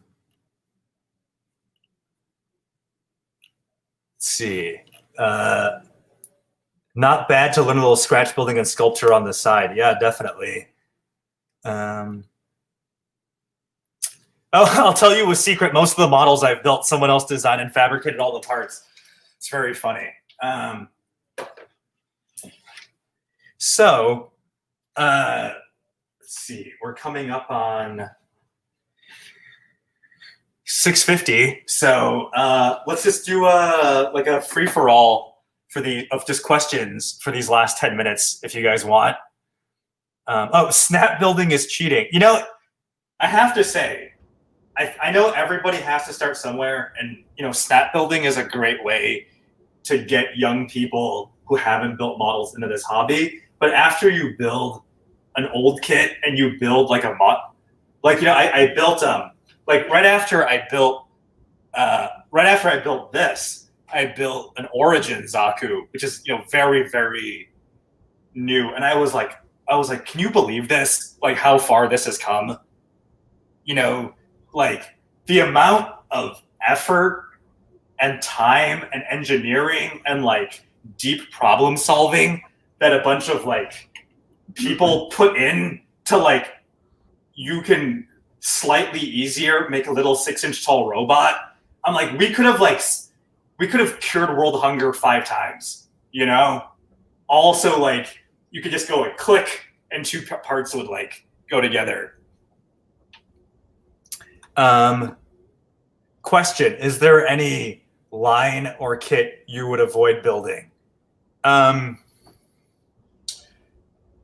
see. Not bad to learn a little scratch building and sculpture on the side. Yeah, definitely. I'll tell you a secret. Most of the models I've built, someone else designed and fabricated all the parts. It's very funny. So, let's see. We're coming up on 6:50. So let's just do a free for all of just questions for these last 10 minutes, if you guys want. Snap building is cheating. You know, I have to say, I know everybody has to start somewhere, and you know, snap building is a great way to get young people who haven't built models into this hobby. But after you build an old kit and you build like a mod, like, you know, I built like right after I built this, I built an Origin Zaku, which is, you know, very, very new. And I was like, can you believe this? Like how far this has come? You know, like the amount of effort and time and engineering and like deep problem solving that a bunch of like people put in to like, you can slightly easier make a little 6-inch tall robot. I'm like, we could have cured world hunger 5 times, you know? Also, like, you could just go like click and 2 parts would like go together. Question, is there any line or kit you would avoid building?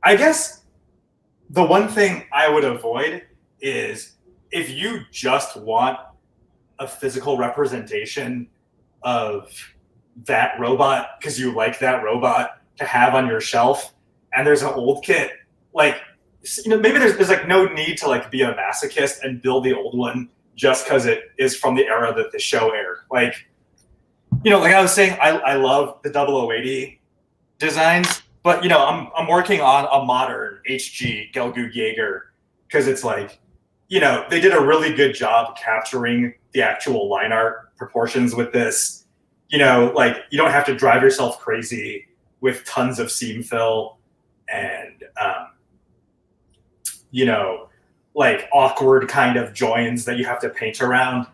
I guess the one thing I would avoid is if you just want a physical representation of that robot because you like that robot to have on your shelf, and there's an old kit, like, you know, maybe there's like no need to like be a masochist and build the old one just because it is from the era that the show aired. Like, you know, like I was saying, I love the 0080 designs, but you know, I'm working on a modern HG Gelgoog Jaeger because it's like, you know, they did a really good job capturing the actual line art proportions with this. You know, like you don't have to drive yourself crazy with tons of seam fill and, you know, like awkward kind of joins that you have to paint around.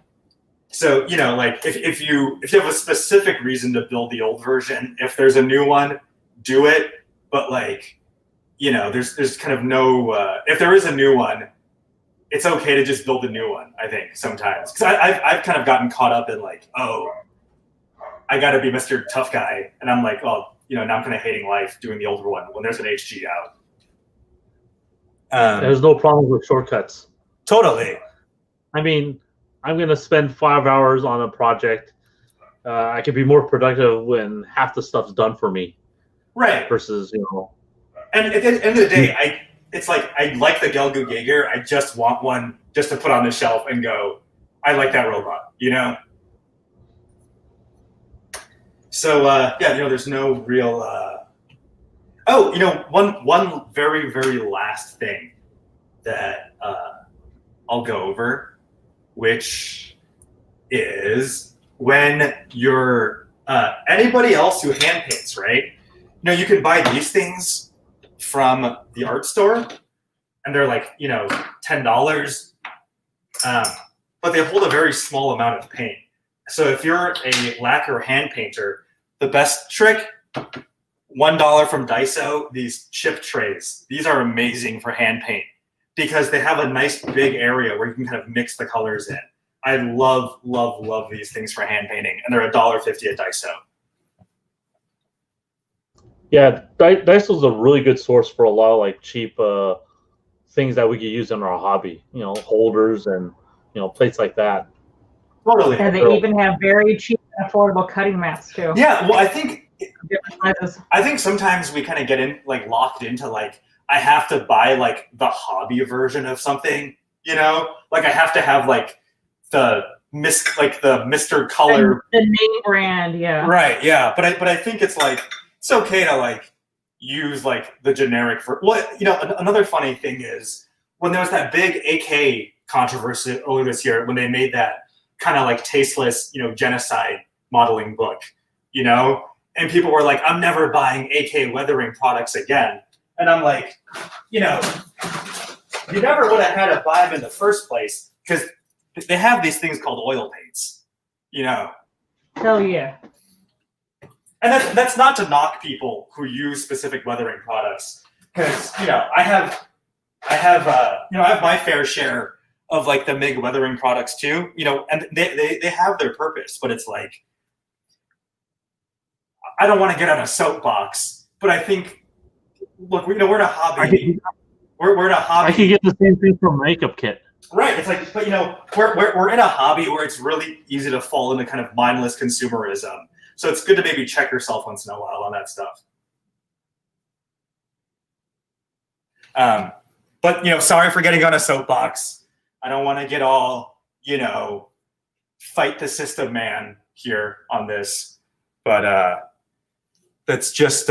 So, you know, like if you have a specific reason to build the old version, if there's a new one, do it. But like, you know, there's kind of no, if there is a new one, it's okay to just build a new one, I think, sometimes. Because I've kind of gotten caught up in like, oh, I got to be Mr. Tough Guy. And I'm like, well, you know, now I'm kind of hating life doing the older one when there's an HG out. There's no problem with shortcuts. Totally. I mean, I'm going to spend 5 hours on a project. I can be more productive when half the stuff's done for me. Right. Versus, you know. And at the end of the day, it's like I like the Gelgoog Jaeger. I just want one just to put on the shelf and go, I like that robot, you know? So, yeah, you know, there's no real... Oh, you know, one very, very last thing that I'll go over, which is when you're... anybody else who hand paints, right? You know, you can buy these things from the art store, and they're like, you know, $10, but they hold a very small amount of paint. So if you're a lacquer hand painter, the best trick, $1 from Daiso, these chip trays. These are amazing for hand paint because they have a nice big area where you can kind of mix the colors in. I love, love, love these things for hand painting, and they're $1.50 at Daiso. Yeah, Daiso's a really good source for a lot of like cheap things that we could use in our hobby. You know, holders and, you know, plates like that. Totally. And they even have very cheap and affordable cutting mats too. Yeah, well, I think Different sizes. I think sometimes we kind of get in like locked into like I have to buy like the hobby version of something, you know? Like I have to have like the Mr. Color, the name brand, yeah. right? Yeah, but I think it's like it's okay to like use like the generic for what, you know. Another funny thing is when there was that big AK controversy earlier this year when they made that kind of like tasteless, you know, genocide modeling book, you know, and people were like, I'm never buying AK weathering products again. And I'm like, you know, you never would have had to buy them in the first place because they have these things called oil paints, you know. Hell yeah. And that's not to knock people who use specific weathering products, because I have my fair share of like the MIG weathering products too, and they have their purpose, but it's like, I don't want to get on a soapbox, but I think, look, we're in a hobby. We're in a hobby. I could get the same thing from a makeup kit. Right. It's like, but we're in a hobby where it's really easy to fall into kind of mindless consumerism. So it's good to maybe check yourself once in a while on that stuff. But sorry for getting on a soapbox. I don't want to get all, fight the system man here on this. But that's just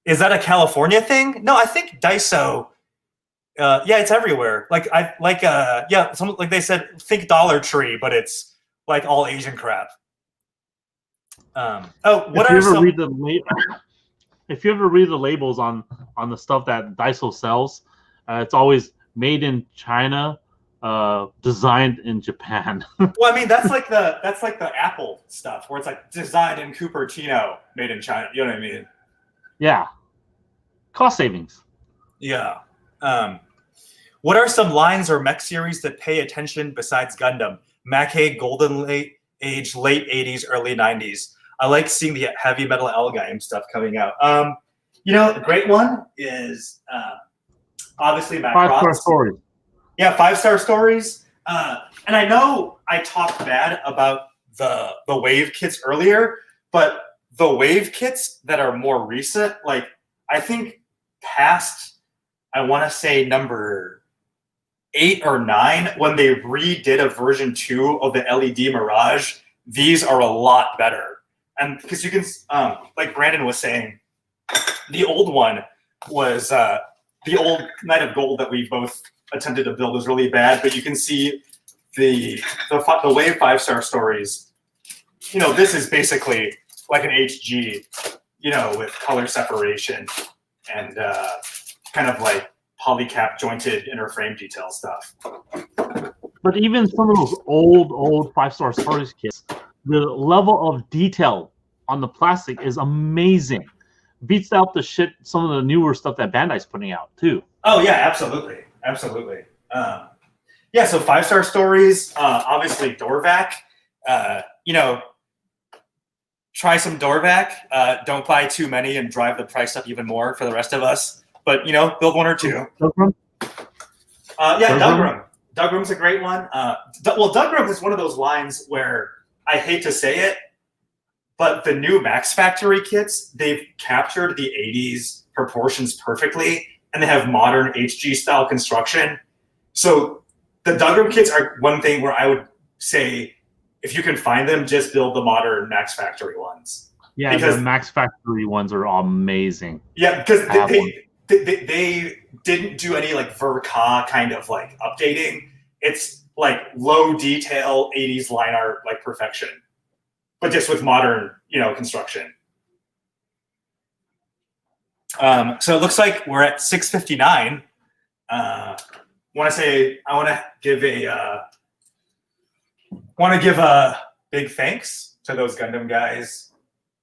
is that a California thing? No, I think Daiso. Yeah, it's everywhere. Like like they said, think Dollar Tree, but it's like all Asian crap. If you ever read the labels on the stuff that Daiso sells, it's always made in China, designed in Japan. Well, I mean that's like the Apple stuff where it's like designed in Cupertino, made in China. You know what I mean? Yeah, cost savings. Yeah. What are some lines or mech series that pay attention besides Gundam? Mackay, Golden Age, late 80s, early 90s. I like seeing the heavy metal L-Gaim stuff coming out. The great one is obviously Mac 5-star stories. Yeah, 5-star stories. And I know I talked bad about the Wave kits earlier, but the Wave kits that are more recent, like I think past, I want to say number 8 or 9, when they redid a version 2 of the LED Mirage, these are a lot better. And because you can, like Brandon was saying, the old one was the old Knight of Gold that we both attempted to build was really bad. But you can see the Wave 5-star stories. This is basically like an HG, with color separation and kind of like polycap jointed inner frame detail stuff. But even some of those old 5-star stories kits, the level of detail on the plastic is amazing. Beats out the shit, some of the newer stuff that Bandai's putting out too. Oh yeah, absolutely. Yeah, so 5-star stories, obviously Dorvac. Try some Dorvac. Don't buy too many and drive the price up even more for the rest of us. But build one or two. Dougrum? Dougrum. Dougrum's a great one. Dougrum is one of those lines where I hate to say it, but the new Max Factory kits, they've captured the 80s proportions perfectly, and they have modern HG style construction. So the Dougram kits are one thing where I would say, if you can find them, just build the modern Max Factory ones. Yeah, because the Max Factory ones are amazing. Yeah, because they didn't do any like Verka kind of like updating. It's like low detail 80s line art, like perfection, but just with modern, construction. So it looks like we're at 6:59. I want to give a big thanks to those Gundam guys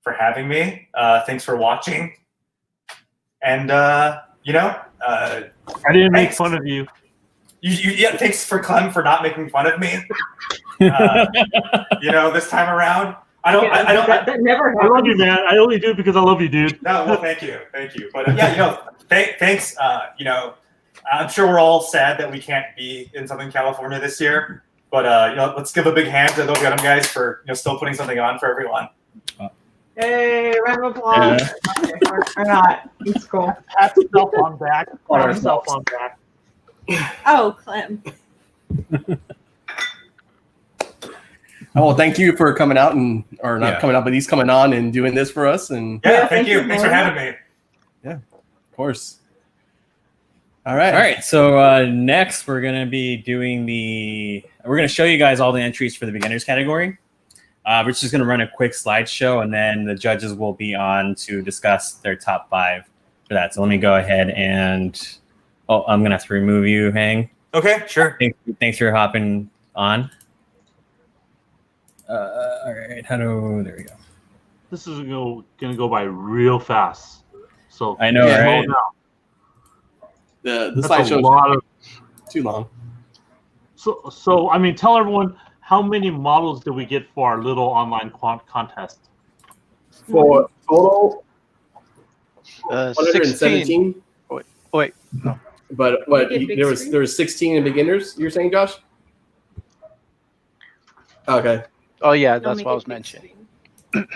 for having me. Thanks for watching. And, I didn't make fun of you. Yeah, thanks for Clem for not making fun of me. This time around. That never happens. I love you, man. I only do it because I love you, dude. No, well, thank you. But thanks. I'm sure we're all sad that we can't be in Southern California this year. But let's give a big hand to those Gundam guys for still putting something on for everyone. Hey, round of applause. Yeah. Okay, or not. It's cool. Pat yourself on back. Pat yourself on back. Oh, Clem. Well, thank you for coming out coming out, but he's coming on and doing this for us. And thank you. Thanks for having me. Yeah, of course. All right. All right. So next, we're gonna be doing we're gonna show you guys all the entries for the beginners category. We're just gonna run a quick slideshow, and then the judges will be on to discuss their top 5 for that. So let me go ahead and I'm gonna have to remove you, Hang. Okay, sure. Thanks for hopping on. All right. There we go. this is gonna go by real fast. So I know, Yeah. right? slow down. The That's a slideshow lot of. too long. So I mean, tell everyone how many models did we get for our little online contest? For total 16. 117. Wait, no. But what Did you get big there was 16 in beginners. You're saying, Josh? Okay. Oh yeah, Don't that's make what I it was big mentioning. screen.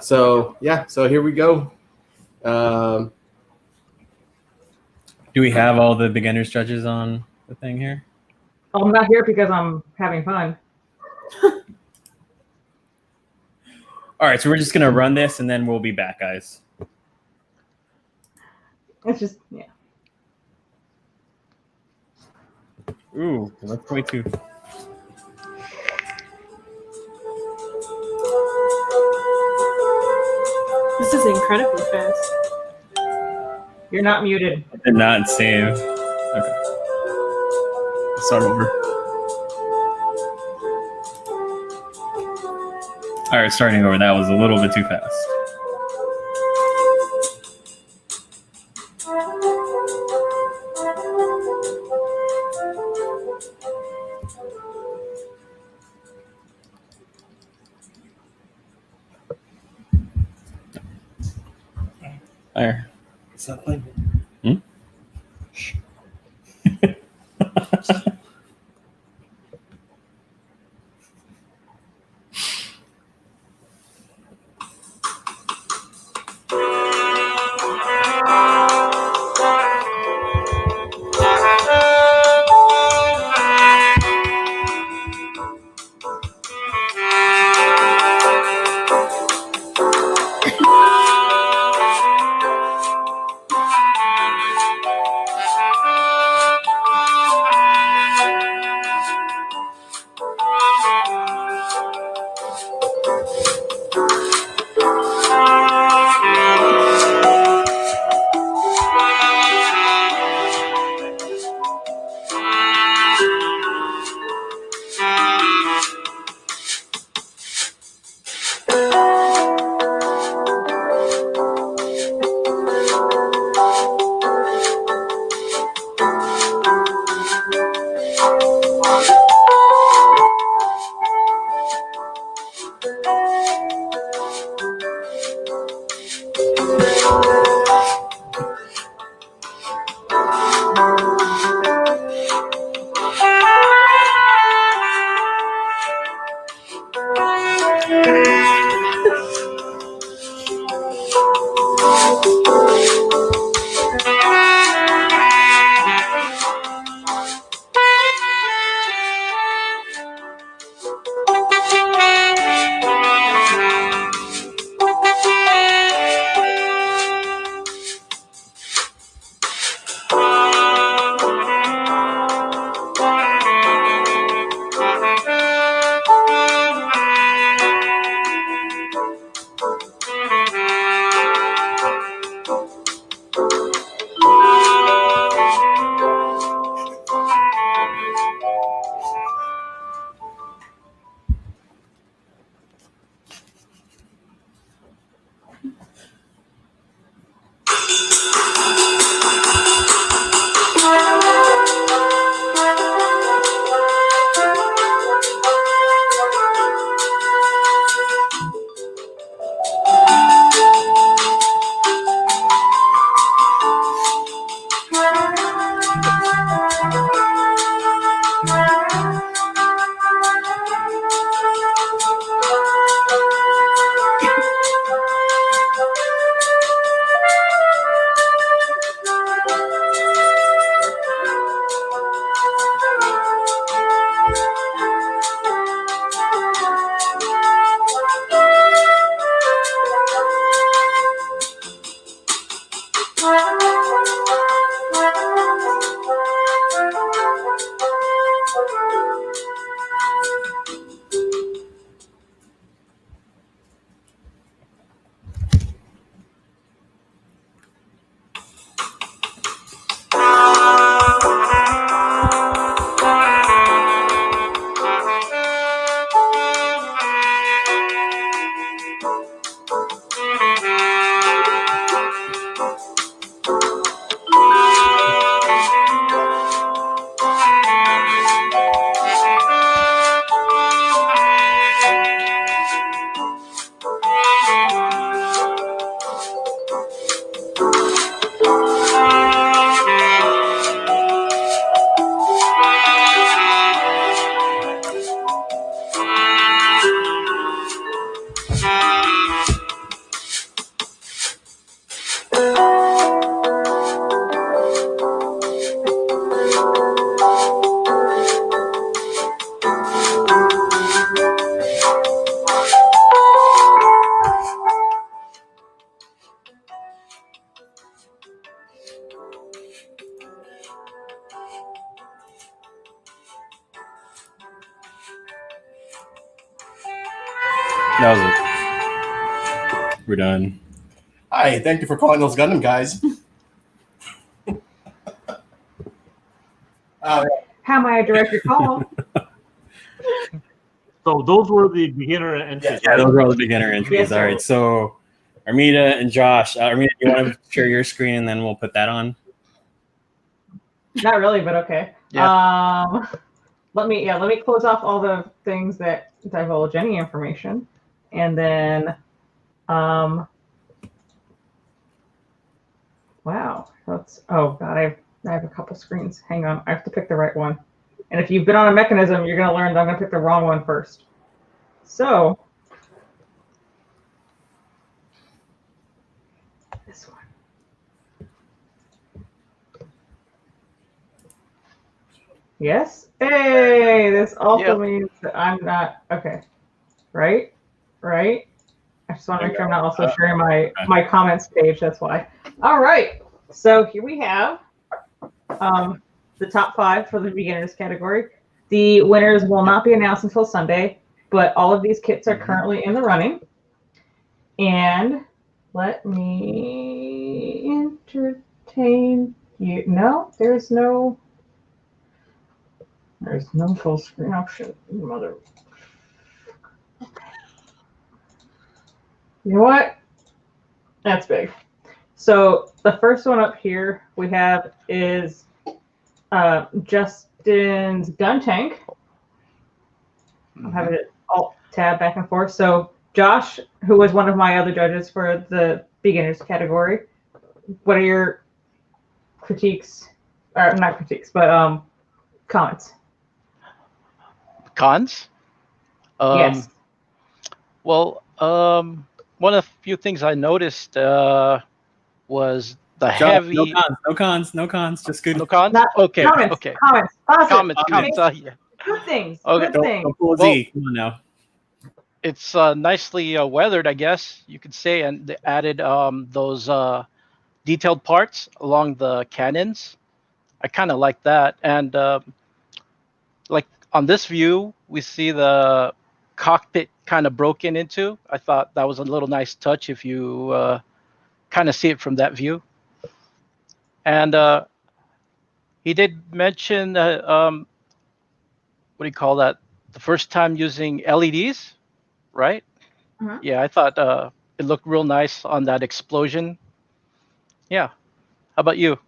So yeah. So here we go. Do we have all the beginners judges on the thing here? Oh, I'm not here because I'm having fun. All right, so we're just gonna run this and then we'll be back, guys. It's just, yeah. Ooh, that's way too. This is incredibly fast. You're not muted. I did not save. Okay. Start over. All right, starting over. That was a little bit too fast. There. It's not playing. That was it. We're done. Hi, thank you for calling those Gundam guys. How may I direct your call? So those were the beginner entries. Yeah, those are all the beginner entries. Yes, All right, so Armida and Josh. Armida, you want to share your screen and then we'll put that on? Not really, but okay. Yeah. Let me close off all the things that divulge any information, and then wow, oh god, I have a couple screens. Hang on, I have to pick the right one. And if you've been on a mechanism, you're gonna learn that I'm gonna pick the wrong one first. So this one. Yes. Hey, this also means that I'm not okay. Right? Right? I just want to make sure I'm not also sharing my comments page. That's why. All right. So here we have the top 5 for the beginners category. The winners will not be announced until Sunday, but all of these kits are currently in the running. And let me entertain you. No, there's no full screen option. Mother. You know what? That's big. So the first one up here we have is Justin's gun tank. I'm having it alt tab back and forth. So Josh, who was one of my other judges for the beginners category, what are your critiques, or not critiques, but comments? Cons? Yes. Well, one of the few things I noticed was the Josh, heavy. No cons. Just good. No cons? Not, Okay. Comments. Okay. Comments. Positive. Comments. Yeah. Good things. Okay. Good Don't things. pull a Z. Come on now. It's nicely weathered, I guess you could say, and they added those detailed parts along the cannons. I kind of like that, and like on this view, we see the cockpit kind of broken into. I thought that was a little nice touch if you kind of see it from that view. And he did mention what do you call that? The first time using LEDs, right? Mhm. Yeah, I thought it looked real nice on that explosion. Yeah. How about you?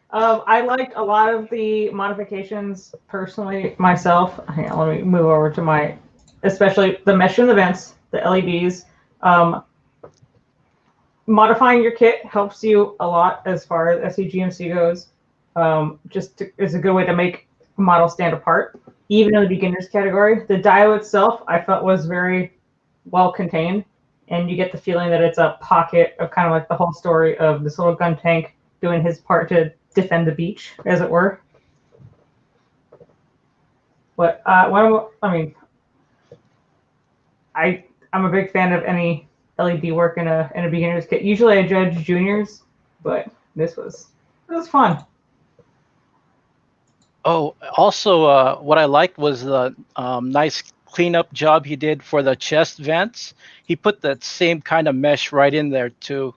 I liked a lot of the modifications personally myself. Hang on, let me move over to especially the mesh in the vents, the LEDs. Modifying your kit helps you a lot as far as SCGMC goes. Is a good way to make a model stand apart. Even in the beginners category, the dio itself I felt was very well contained, and you get the feeling that it's a pocket of kind of like the whole story of this little gun tank doing his part to defend the beach, as it were. But I'm a big fan of any LED work in a beginner's kit. Usually I judge juniors, but this was fun. Oh, also, what I liked was the nice cleanup job he did for the chest vents. He put that same kind of mesh right in there too.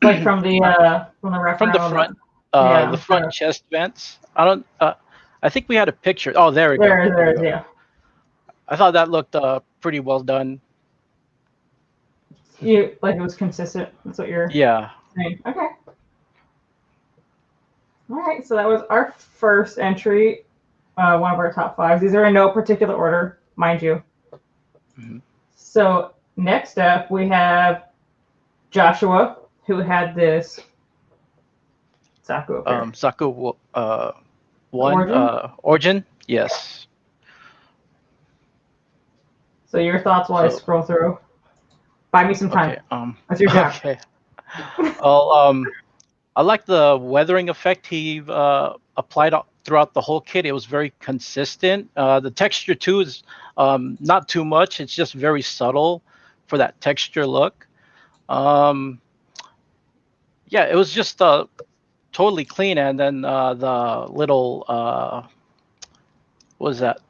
Like from the front, yeah, the front chest vents. I think we had a picture. Oh, there we go. There, yeah. I thought that looked pretty well done. It was consistent. That's what you're saying. Okay. All right, so that was our first entry, one of our top 5s. These are in no particular order, mind you. Mm-hmm. So next up, we have Joshua, who had this Saku up here. Saku one origin. Yes. So your thoughts while I scroll through. Buy me some time. Okay. That's your job. Okay. Well, I like the weathering effect he applied throughout the whole kit. It was very consistent. The texture too is not too much. It's just very subtle for that texture look. Yeah, it was just totally clean. And then the little what was that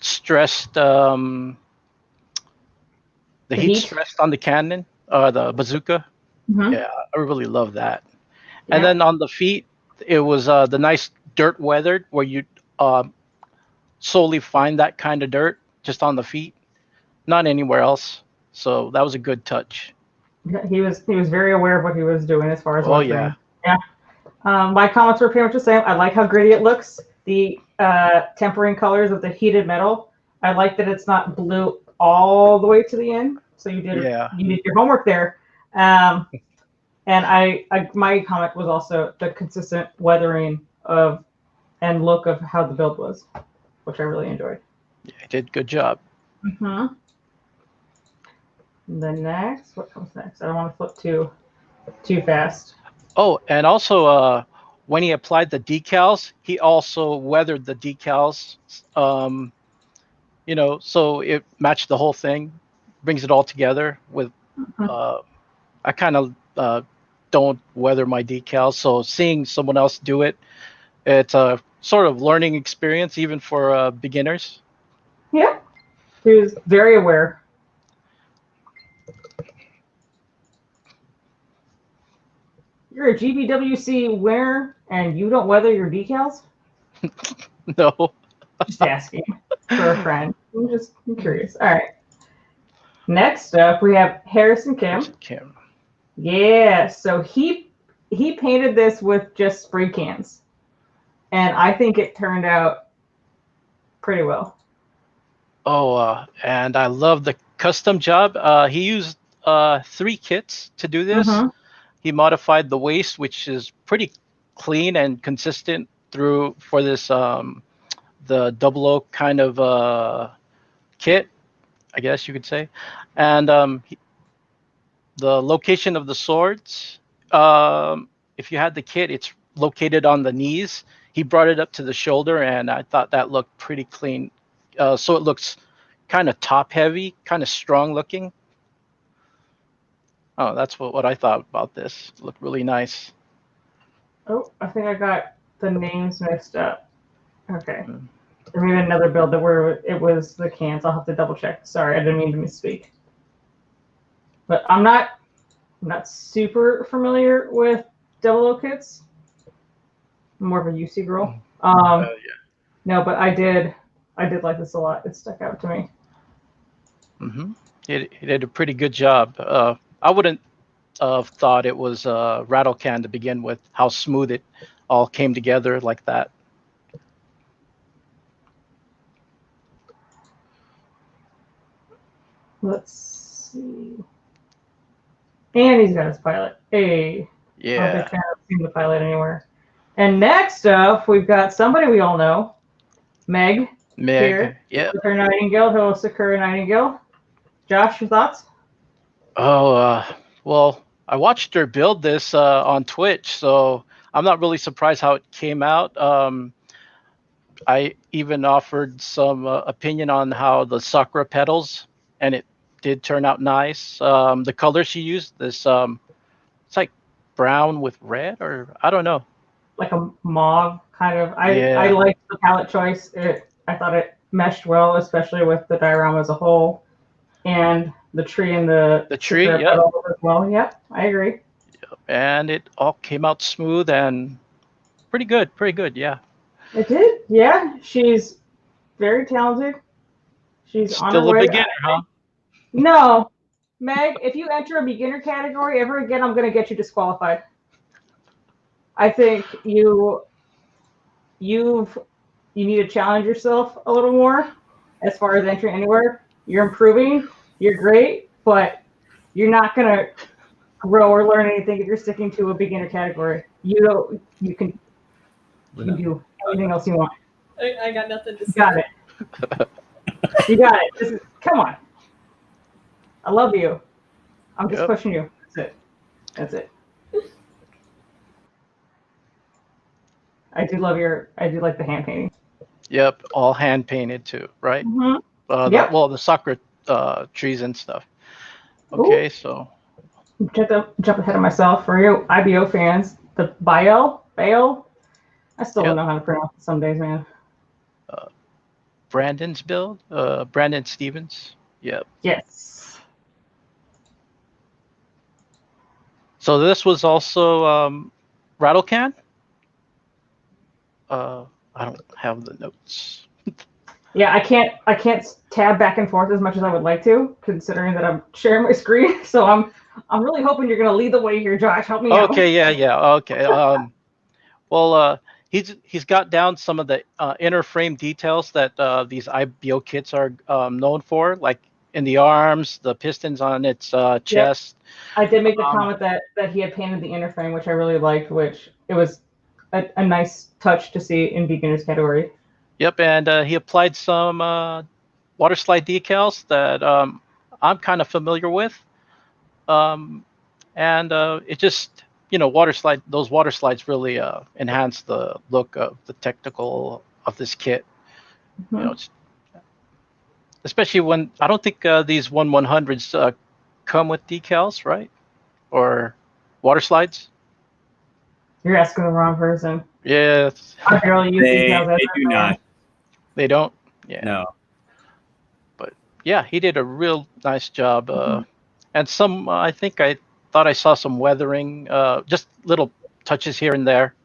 stressed The The heat heat? stress on the cannon, the bazooka. Mhm. Yeah, I really love that. Yeah. And then on the feet, it was the nice dirt weathered where you uh, solely find that kind of dirt just on the feet, not anywhere else. So that was a good touch. He was very aware of what he was doing as far as Oh weathering. yeah, Yeah. My comments were pretty much the same. I like how gritty it looks. The tempering colors of the heated metal. I like that it's not blue all the way to the end. So you did yeah. your homework there. And my comment was also the consistent weathering of and look of how the build was, which I really enjoyed. Yeah, I did good job. Mm-hmm. The next, what comes next? I don't want to flip too fast. Oh, and also when he applied the decals, he also weathered the decals. So it matched the whole thing, brings it all together with. I kind of don't weather my decals, so seeing someone else do it, it's a sort of learning experience even for beginners. Yeah, he was very aware. You're a GBWC winner and you don't weather your decals? No. Just asking for a friend. I'm curious. All right. Next up, we have Harrison Kim. Yeah, so he painted this with just spray cans, and I think it turned out pretty well. Oh, and I love the custom job. He used 3 kits to do this. Mm-hmm. He modified the waist, which is pretty clean and consistent through for this the double O kind of kit, I guess you could say. And the location of the swords, if you had the kit, it's located on the knees. He brought it up to the shoulder, and I thought that looked pretty clean. So it looks kind of top heavy, kind of strong looking. Oh, that's what I thought about this. It looked really nice. Oh, I think I got the names mixed up. Okay. There may be another build where it was the cans. I'll have to double check. Sorry, I didn't mean to misspeak. But I'm not super familiar with double O kits. I'm more of a UC girl. Yeah. No, but I did like this a lot. It stuck out to me. Mm-hmm. He did a pretty good job. I wouldn't have thought it was rattle can to begin with. How smooth it all came together like that. Let's see. And he's got his pilot. Hey. Yeah. I don't think I've seen the pilot anywhere. And next up, we've got somebody we all know, Meg. Here, yeah. With her Nightingale, her Sakura Nightingale. Josh, your thoughts? Oh, well, I watched her build this on Twitch, so I'm not really surprised how it came out. I even offered some opinion on how the Sakura petals, and it did turn out nice. The color she used, this it's like brown with red, or I don't know. Like a mauve kind of. I Yeah. liked the palette choice. I thought it meshed well, especially with the diorama as a whole, and the tree and the tree, Sakura yeah. petal as well. Yep, I agree. And it all came out smooth and pretty good. Yeah. It did. Yeah, she's very talented. She's on her Still a way. beginner, huh? No, Meg, if you enter a beginner category ever again, I'm going to get you disqualified. I think you need to challenge yourself a little more as far as entering anywhere. You're improving. You're great, but you're not going to grow or learn anything if you're sticking to a beginner category. You can do anything else you want. I got nothing to say. You got it. You got it. Come on. I love you. I'm just pushing you. That's it. I do like the hand painting. Yep, all hand painted too, right? Mm-hmm. Yep. The Sakura trees and stuff. Okay, so jump ahead of myself for you IBO fans. The Bael. I still don't know how to pronounce it some days, man. Brandon's build, Brandon Stevens. Yep. Yes. So this was also rattle can. I don't have the notes. Yeah, I can't tab back and forth as much as I would like to, considering that I'm sharing my screen. So I'm really hoping you're gonna lead the way here, Josh. Help me out. Okay, yeah, okay. Well, he's got down some of the inner frame details that these IBO kits are known for, like in the arms, the pistons on its chest. I did make the comment that he had painted the inner frame, which I really liked, which it was a nice touch to see in beginners category. Yep, and he applied some water slide decals that I'm kind of familiar with, and it just those water slides really enhance the look of the technical of this kit. Mm-hmm. You know, especially when I don't think these 1/100s come with decals, right? Or water slides. You're asking the wrong person. Yeah, I barely use decals. They do not. They don't. Yeah. No. But yeah, he did a real nice job. And some, I think I thought I saw some weathering, just little touches here and there.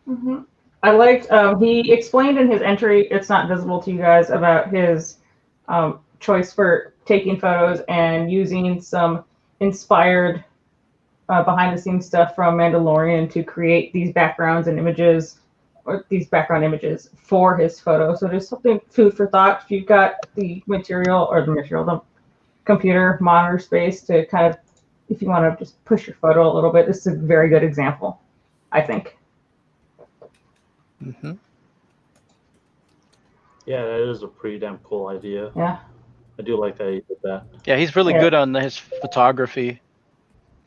Mm-hmm. I liked, he explained in his entry, it's not visible to you guys, about his choice for taking photos and using some inspired behind the scenes stuff from Mandalorian to create these backgrounds and images, or these background images for his photo. So there's something food for thought. If you've got the the computer monitor space to kind of, if you want to just push your photo a little bit, this is a very good example, I think. Mm-hmm. Yeah, that is a pretty damn cool idea. Yeah. I do like that he did that. Yeah, he's really good on his photography.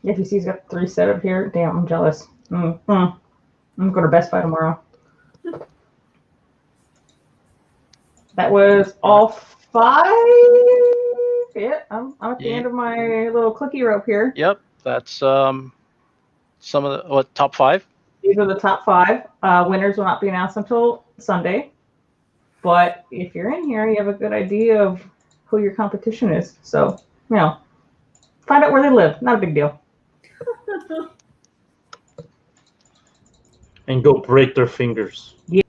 Yeah, if you see he's got 3 set up here, damn, I'm jealous. I'm going to Best Buy tomorrow. That was all 5. Yeah, I'm at the end of my little clicky rope here. Yep, that's some of the top 5. These are the top 5. Winners will not be announced until Sunday. But if you're in here, you have a good idea of who your competition is. So, find out where they live. Not a big deal. And go break their fingers. Yeah.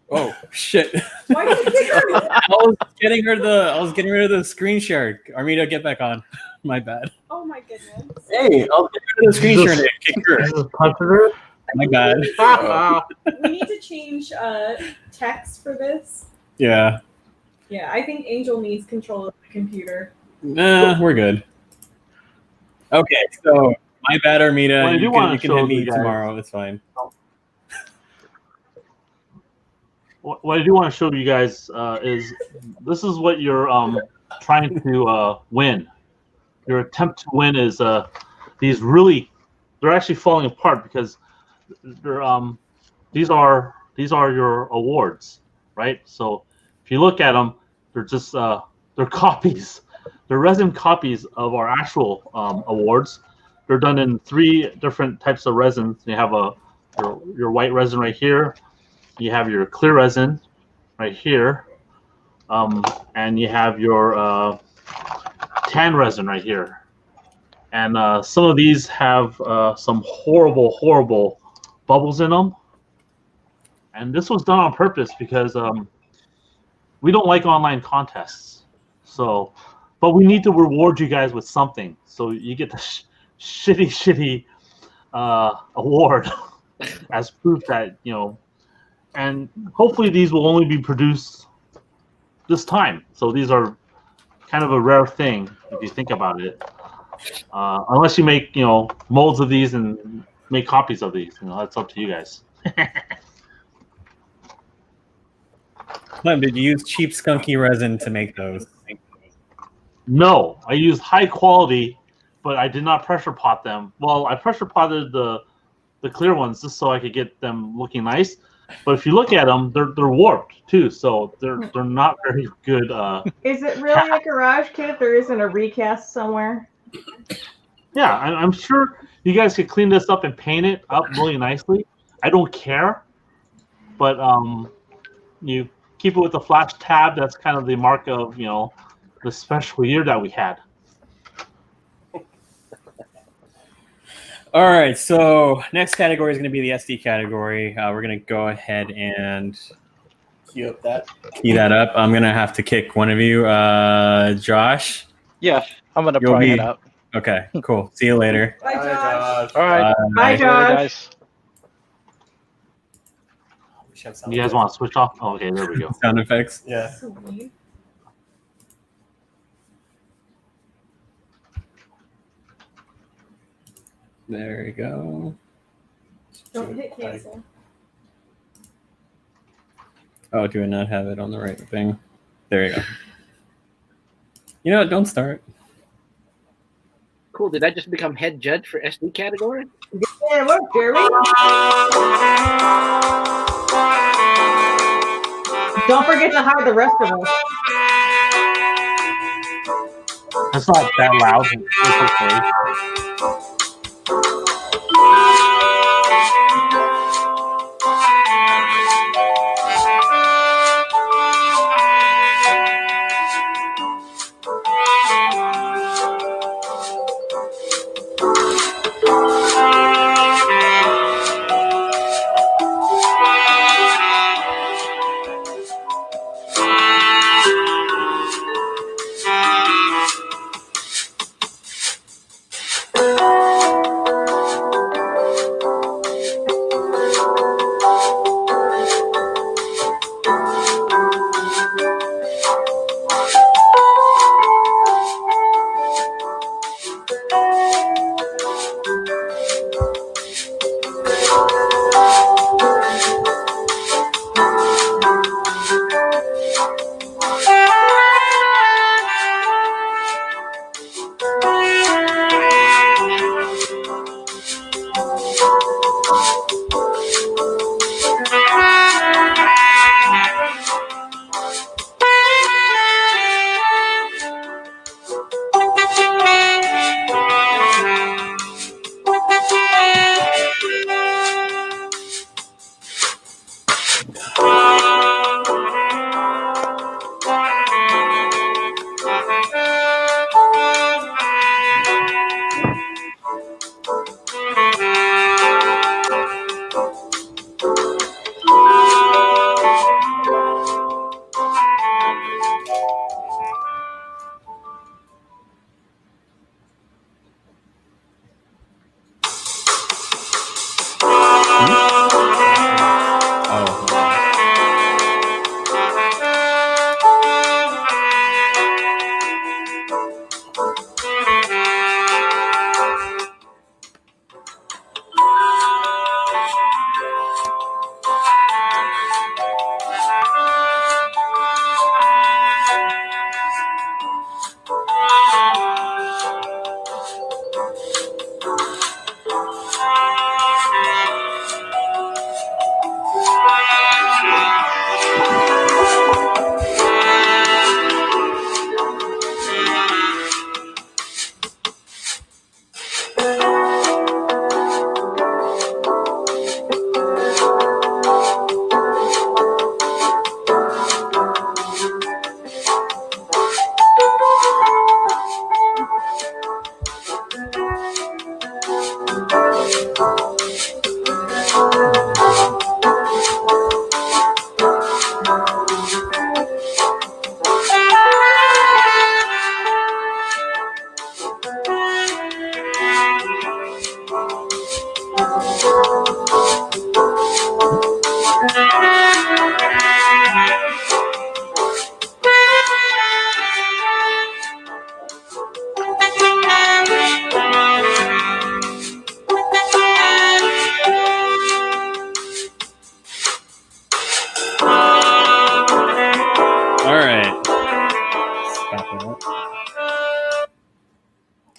Oh shit! Why did you I was getting rid of the screen share. Armida, get back on. My bad. Oh my goodness. Hey, I'll get rid of the screen share and kick her. My bad. We need to change text for this. Yeah. Yeah, I think Angel needs control of the computer. Nah, we're good. Okay, so my bad, Armida. Well, you can hit me tomorrow. It's fine. What I do want to show you guys is this is what you're trying to win. Your attempt to win is they're actually falling apart because they're these are your awards, right? So if you look at them, they're just they're copies. They're resin copies of our actual awards. They're done in 3 different types of resins. You have your white resin right here. You have your clear resin right here, and you have your tan resin right here. And some of these have some horrible bubbles in them. And this was done on purpose because we don't like online contests. So, but we need to reward you guys with something. So you get the shitty award as proof that, and hopefully these will only be produced this time. So these are kind of a rare thing if you think about it. Unless you make, molds of these and make copies of these, that's up to you guys. Clem, did you use cheap skunky resin to make those? No, I used high quality, but I did not pressure pot them. Well, I pressure potted the clear ones just so I could get them looking nice. But if you look at them, they're warped too, so they're not very good. Is it really a garage kit if there isn't a recast somewhere? Yeah, I'm sure you guys could clean this up and paint it up really nicely. I don't care, but you keep it with the flash tab. That's kind of the mark of the special year that we had. All right, so next category is going to be the SD category. We're going to go ahead and Cue up that. key that up. I'm going to have to kick one of you. Josh? Yeah, I'm gonna You'll probably be- head out. Okay, cool. See you later. Bye, Josh. All right, Bye, later, Josh. guys. You guys want to switch off? Oh, okay, there we go. Sound effects. Yeah. Sweet. There we go. Don't hit cancel. Oh, do I not have it on the right thing? There you go. You know what? Don't start. Cool. Did I just become head judge for SD category? Yeah, look, Jeremy. Don't forget to hide the rest of us. It's not that loud. It's okay.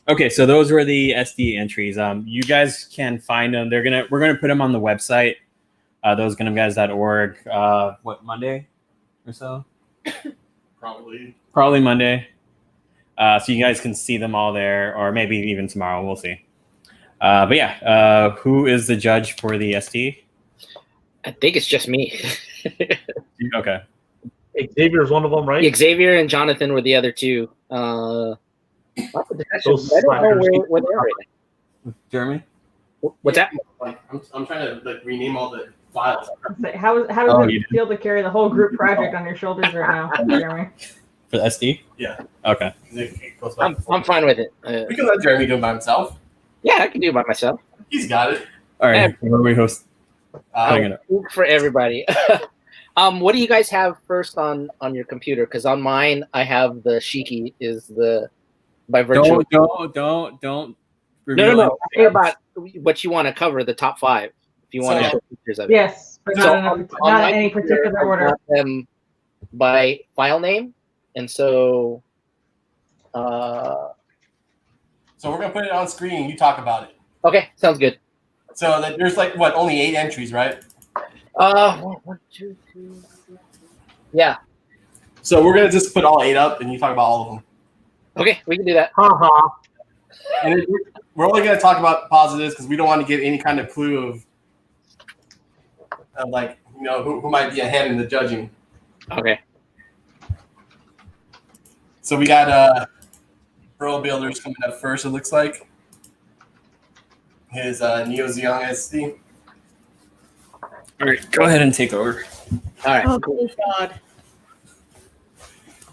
Okay, so those were the SD entries. You guys can find them. We're gonna put them on the website, thosegunhamguys.org. What, Monday or so? Probably Monday. So you guys can see them all there, or maybe even tomorrow. We'll see. But yeah, who is the judge for the SD? I think it's just me. Okay. Xavier's one of them, right? Xavier and Jonathan were the other two. I don't know where they are right now. Jeremy? What's that? I'm trying to like rename all the files. How does it feel to carry the whole group project on your shoulders right now, Jeremy? For the SD? Yeah. Okay. I'm fine with it. We can let Jeremy do it by himself. Yeah, I can do it by myself. He's got it. All right. Where we host? For everybody. What do you guys have first on your computer? Because on mine, I have the Shiki is the by virtue. Don't. No. About what you want to cover, the top 5. If you want to show pictures of it. Yes, but not in any particular order. Got them by file name, and so. So we're gonna put it on screen. And you talk about it. Okay, sounds good. So there's like what, only 8 entries, right? 1, 2, 3. Yeah. So we're gonna just put all 8 up, and you talk about all of them. Okay, we can do that. And we're only gonna talk about positives because we don't want to give any kind of clue of like, you know, who might be ahead in the judging. Okay. So we got Pearl Builders coming up first. It looks like his Neo Xeon SD. All right, go ahead and take over. All right. Oh, God.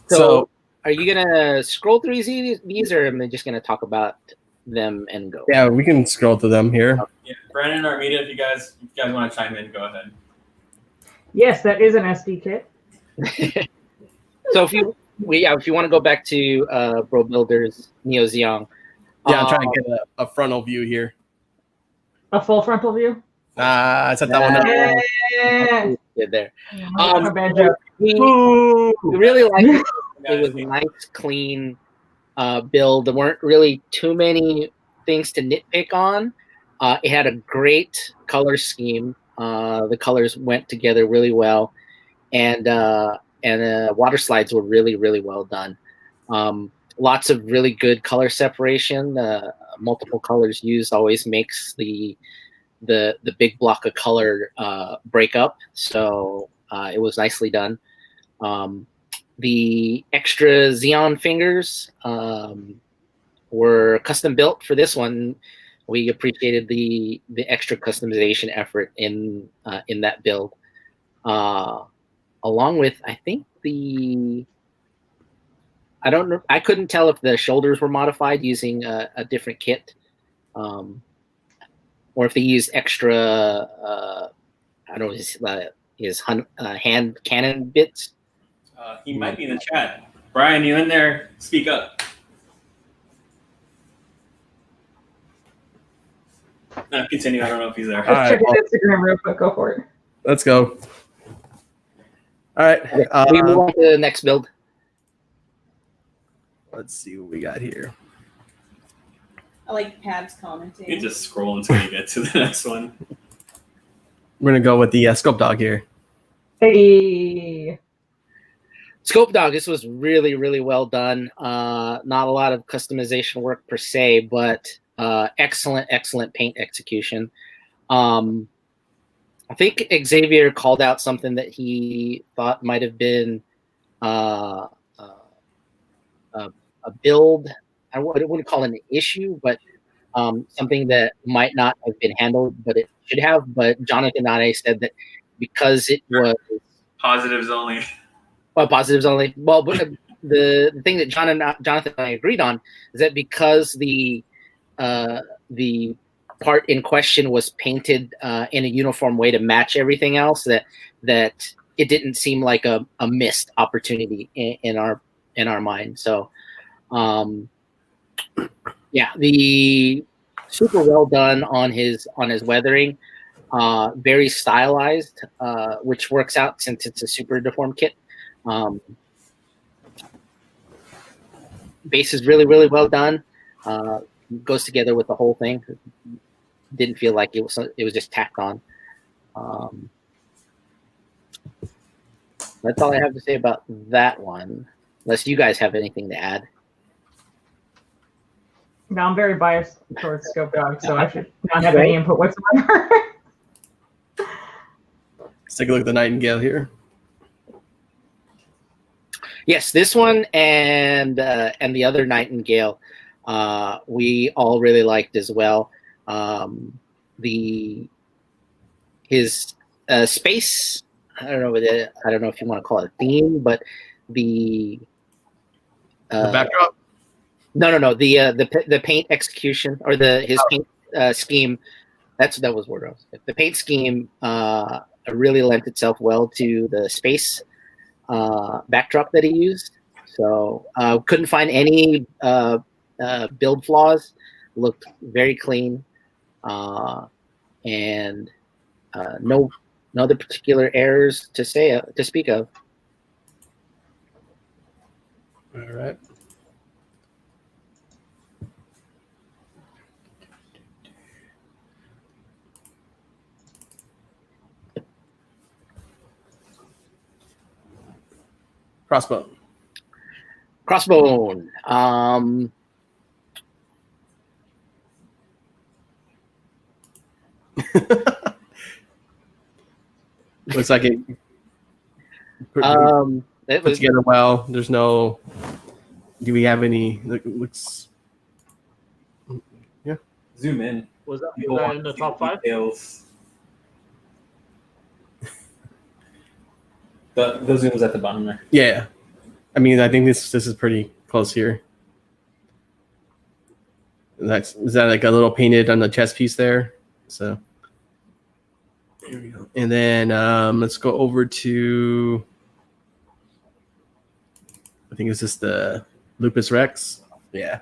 So, are you gonna scroll through these, or am I just gonna talk about them and go? Yeah, we can scroll through them here. Yeah, Brandon or Armida, if you guys want to chime in, go ahead. Yes, that is an SD kit. So if you want to go back to Bro Builders Neo Xeon. Yeah, I'm trying to get a frontal view here. A full frontal view? I set that one up. Yeah. Good there. A bad joke. We really liked it. It was a nice, clean build. There weren't really too many things to nitpick on. It had a great color scheme. The colors went together really well, and water slides were really, really well done. Lots of really good color separation. Multiple colors used always makes the big block of color break up. So it was nicely done. The extra Xeon fingers were custom built for this one. We appreciated the extra customization effort in that build, along with I think I don't know. I couldn't tell if the shoulders were modified using a different kit, or if they used extra. I don't know his hand cannon bits. He might be in the chat. Brian, you in there? Speak up. No, continue. I don't know if he's there. Let's check his Instagram real quick. Go for it. Let's go. All right. We move on to the next build. Let's see what we got here. I like Pab's commenting. You can just scroll until you get to the next one. We're gonna go with the Scope Dog here. Hey. Scope Dog, this was really, really well done. Not a lot of customization work per se, but excellent paint execution. I think Xavier called out something that he thought might have been a build. I wouldn't call it an issue, but something that might not have been handled, but it should have. But Jonathan and I said that because it was positives only. Well, positives only. Well, but the thing that Jonathan and I agreed on is that because the part in question was painted in a uniform way to match everything else, that it didn't seem like a missed opportunity in our mind. So, yeah, the super well done on his weathering, very stylized, which works out since it's a super deformed kit. Base is really, really well done. Goes together with the whole thing. Didn't feel like it was just tacked on. That's all I have to say about that one. Unless you guys have anything to add. No, I'm very biased towards Scope Dog, so I should not have any input whatsoever. Let's take a look at the Nightingale here. Yes, this one and the other Nightingale, we all really liked as well. his space. I don't know if you want to call it a theme, but the backdrop. No. The paint execution or his paint scheme. That was word I was. The paint scheme really lent itself well to the space backdrop that he used. So couldn't find any build flaws. Looked very clean, and no other particular errors to speak of. All right. Crossbone. Looks like it. It Put was together well. There's no. Do we have any? Looks. Yeah. Zoom in. Was that People want in the to see top 5? details. The zoom is at the bottom there. Yeah. I mean, I think this is pretty close here. Is that like a little painted on the chest piece there? So. Here we go. And then let's go over to. I think it's just the Lupus Rex. Yeah.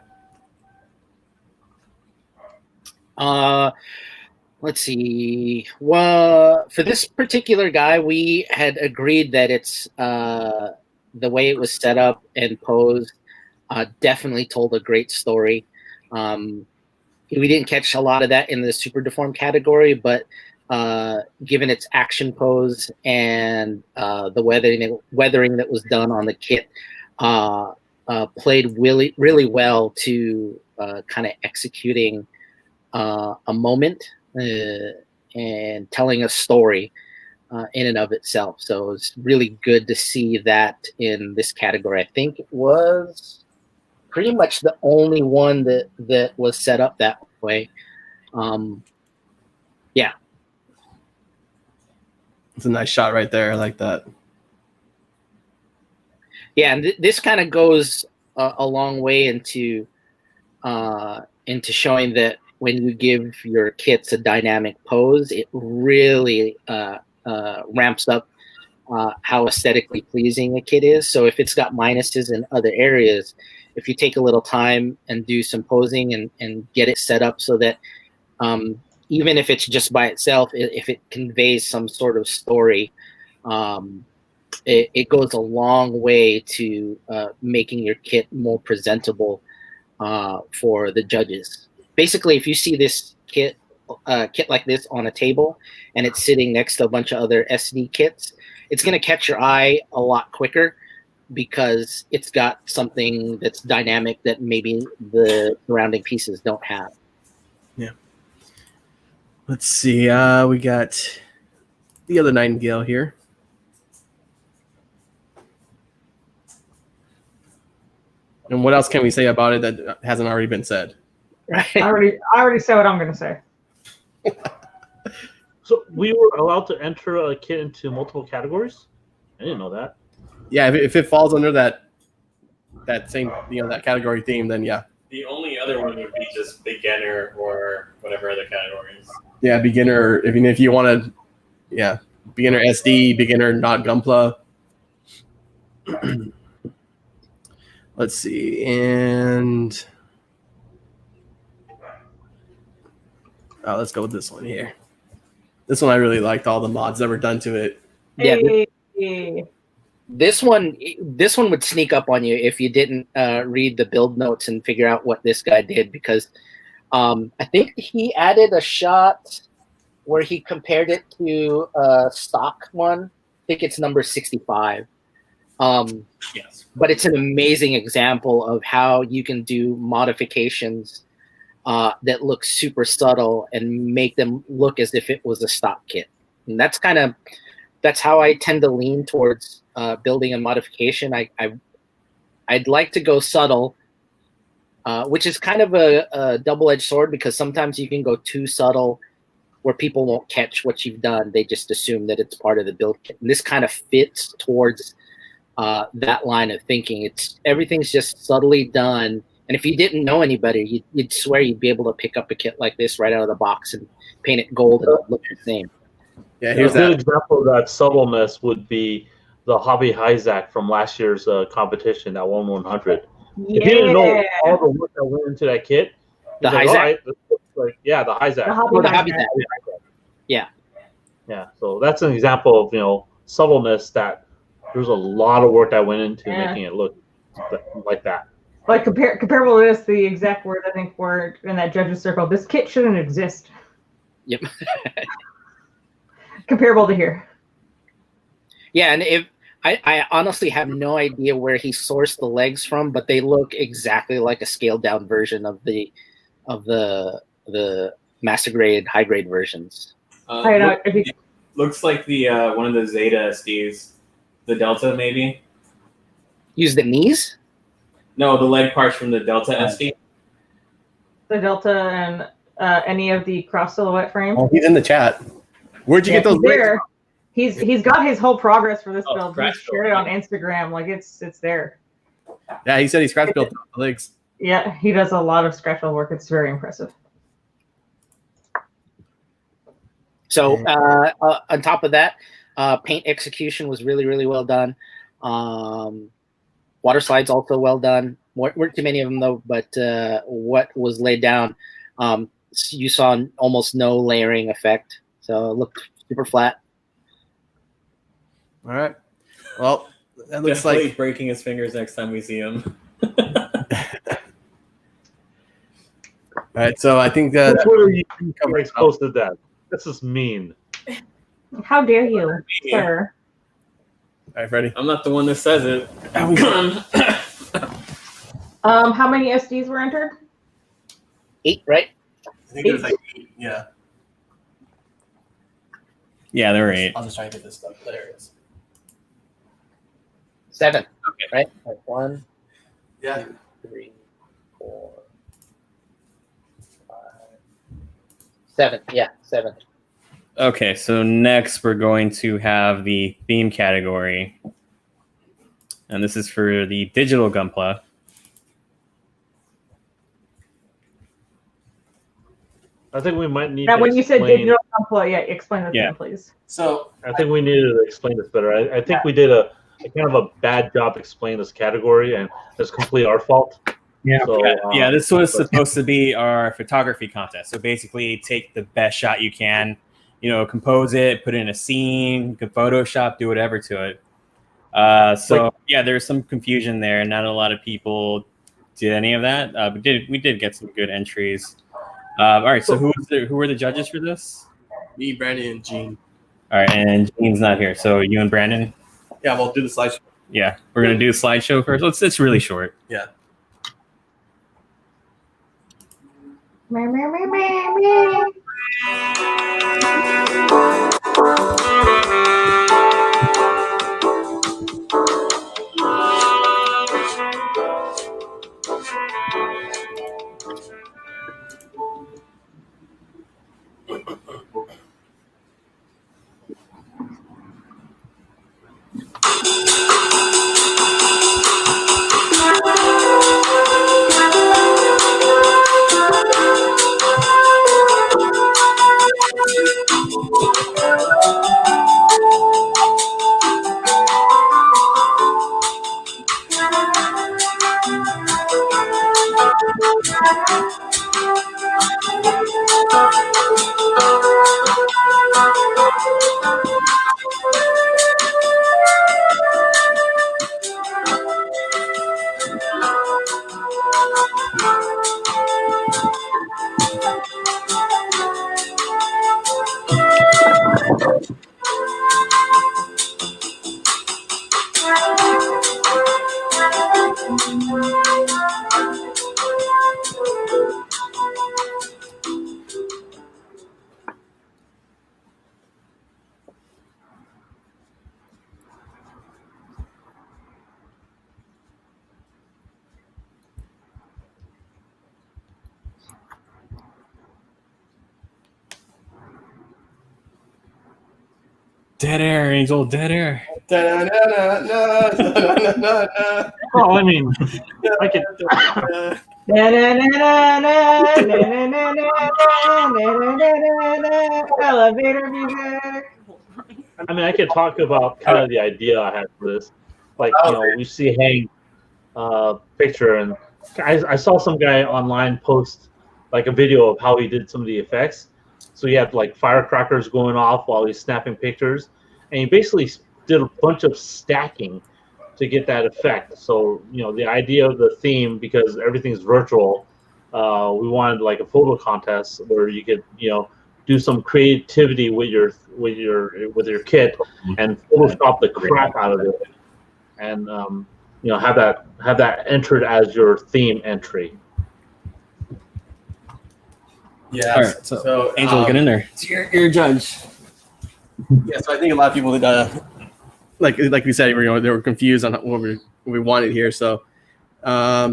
Let's see. Well, for this particular guy, we had agreed that it's the way it was set up and posed definitely told a great story. We didn't catch a lot of that in the super deformed category, but given its action pose and the weathering that was done on the kit, played really well to kind of executing a moment and telling a story in and of itself. So it was really good to see that in this category. I think it was pretty much the only one that was set up that way. Yeah. It's a nice shot right there. I like that. Yeah, and this kind of goes a long way into showing that when you give your kits a dynamic pose, it really ramps up how aesthetically pleasing a kit is. So if it's got minuses in other areas, if you take a little time and do some posing and get it set up so that even if it's just by itself, if it conveys some sort of story, it goes a long way to making your kit more presentable for the judges. Basically, if you see this kit like this on a table and it's sitting next to a bunch of other SD kits, it's going to catch your eye a lot quicker because it's got something that's dynamic that maybe the surrounding pieces don't have. Yeah. Let's see. We got the other Nightingale here. And what else can we say about it that hasn't already been said? Right. I already said what I'm going to say. So we were allowed to enter a kit into multiple categories? I didn't know that. Yeah, if it falls under that same that category theme, then yeah. The only other one would be just beginner or whatever other categories. Yeah, beginner. If you want to, yeah, beginner SD, beginner not Gunpla. Let's see, and let's go with this one here. This one I really liked all the mods that were done to it. Yeah. Hey. This one would sneak up on you if you didn't read the build notes and figure out what this guy did, because I think he added a shot where he compared it to a stock one. I think it's number 65. Yes. But it's an amazing example of how you can do modifications that look super subtle and make them look as if it was a stock kit. And that's how I tend to lean towards building a modification. I'd like to go subtle, which is kind of a double-edged sword, because sometimes you can go too subtle where people won't catch what you've done. They just assume that it's part of the build kit. And this kind of fits towards that line of thinking. Everything's just subtly done. And if you didn't know anybody, you'd swear you'd be able to pick up a kit like this right out of the box and paint it gold and look the same. Yeah, here's a good example of that subtleness would be the Hobby Hyzac from last year's competition at 1/100. Yeah. If you didn't know all the work that went into that kit, The like, Hyzac? all right, the Hyzac. The Hobby Oh, the Hyzac. Hobby Hyzac. Yeah. Yeah, so that's an example of subtleness that there's a lot of work that went into making it look like that. Like comparable to this, the exact word I think were in that judges circle. This kit shouldn't exist. Yep. Comparable to here. Yeah, and if I honestly have no idea where he sourced the legs from, but they look exactly like a scaled down version of the master grade, high grade versions. Looks like the one of the Zeta SDs, the Delta maybe. Use the knees? No, the leg parts from the Delta SD. The Delta and any of the cross silhouette frames. Oh, he's in the chat. Where'd you get those legs there? He's got his whole progress for this build. He scratch shared it on Instagram. Like it's there. Yeah, he said he scratch built the legs. Yeah, he does a lot of scratch build work. It's very impressive. So on top of that, paint execution was really, really well done. Water slides also well done. Weren't too many of them though, but what was laid down, you saw almost no layering effect. So it looked super flat. All right. Well, that looks Definitely like breaking his fingers next time we see him. All right, so I think Twitter, you posted that. This is mean. How dare you, sir? All right, Freddie. I'm not the one that says it. How many SDs were entered? 8, right? I think there's like 8. Yeah. Yeah, there were 8. I'll just try to get this stuff. There it is. 7. Okay. Right? Like 1, Yeah. 2, 3, 4, 5, 7. Yeah, 7. Okay, so next we're going to have the theme category. And this is for the digital Gunpla. I think we might need Now, to when you said explain- digital Gunpla, explain the thing, please. So I think we needed to explain this better. I think we did a kind of a bad job explaining this category, and it's completely our fault. Yeah. So, This was supposed to be our photography contest. So basically, take the best shot you can, compose it, put it in a scene, you can Photoshop, do whatever to it. There's some confusion there. Not a lot of people did any of that. We did get some good entries. All right, so who were the judges for this? me, Brandon, and Gene. All right, and Gene's not here. So you and Brandon? Yeah, we'll do the slideshow. Yeah, we're going to do the slideshow first. It's really short. Yeah. Dead air, Angel. Dead air. Oh, I mean, I could. Elevator music. I mean, I could talk about kind of the idea I had for this. Like, we see Hank picture, and I saw some guy online post like a video of how he did some of the effects. So he had like firecrackers going off while he's snapping pictures, and he basically did a bunch of stacking to get that effect. So the idea of the theme, because everything's virtual, we wanted like a photo contest where you could do some creativity with your kit and Photoshop the crap out of it, and have that entered as your theme entry. Yeah. All right, so Angel, get in there. It's your judge. Yeah, so I think a lot of people that like we said, they were confused on what we wanted here. So as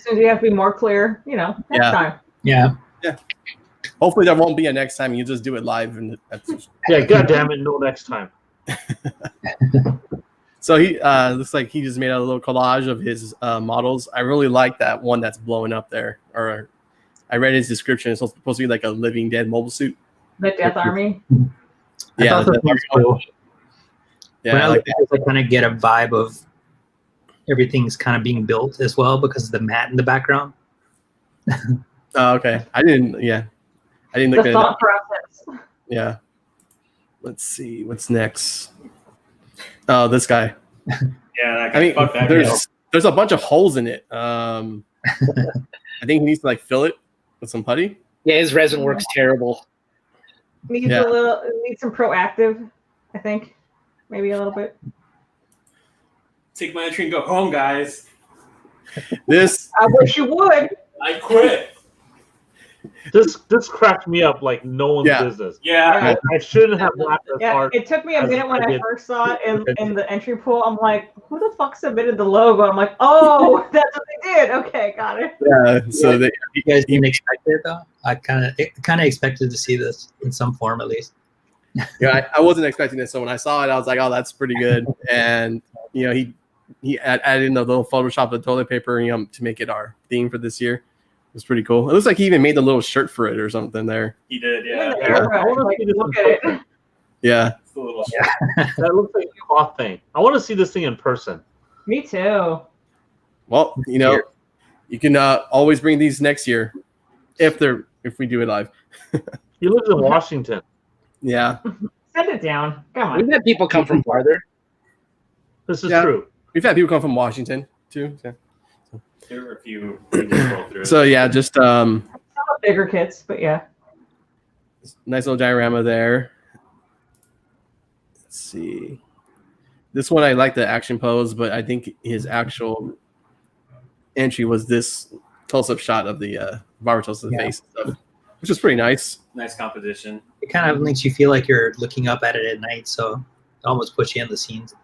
soon as you have to be more clear, next time. Yeah. Hopefully there won't be a next time. You just do it live, and yeah. God damn it, no next time. So he looks like he just made a little collage of his models. I really like that one that's blowing up there. Or I read his description. It's supposed to be like a living dead mobile suit. The Death Army. Yeah, cool. Yeah, I kind of get a vibe of everything's kind of being built as well because of the mat in the background. Oh, okay. I didn't look The at thought it. process. Yeah. Let's see what's next. Oh, this guy. Yeah, I mean, there's a bunch of holes in it. I think he needs to fill it with some putty. Yeah, his resin work's terrible. Needs needs some proactive, I think. Maybe a little bit. Take my entry and go home, guys. This I wish you would. I quit. This cracked me up like no one's business. Yeah. I shouldn't have laughed as hard. It took me a minute when I first saw it in the entry pool. I'm like, who the fuck submitted the logo? I'm like, oh, that's what they did. Okay, got it. Yeah. So You guys didn't expect it though. I kind of expected to see this in some form at least. Yeah, I wasn't expecting this. So when I saw it, I was like, oh, that's pretty good. And he added in the little Photoshop of the toilet paper to make it our theme for this year. It was pretty cool. It looks like he even made the little shirt for it or something there. He did, yeah. Look at it. Yeah. It's a little That looks like a cloth thing. I want to see this thing in person. Me too. Well, you can always bring these next year if we do it live. He lives in Washington. Yeah. Send it down. Come on. We've had people come from farther. This is true. We've had people come from Washington too. Yeah. There were a few things to scroll through. So yeah, just Some bigger kits, but yeah. nice little diorama there. Let's see. This one I like the action pose, but I think his actual entry was this close-up shot of the Barbatos of the face stuff, which is pretty nice. Nice composition. It kind of makes you feel like you're looking up at it at night, so it almost puts you in the scenes.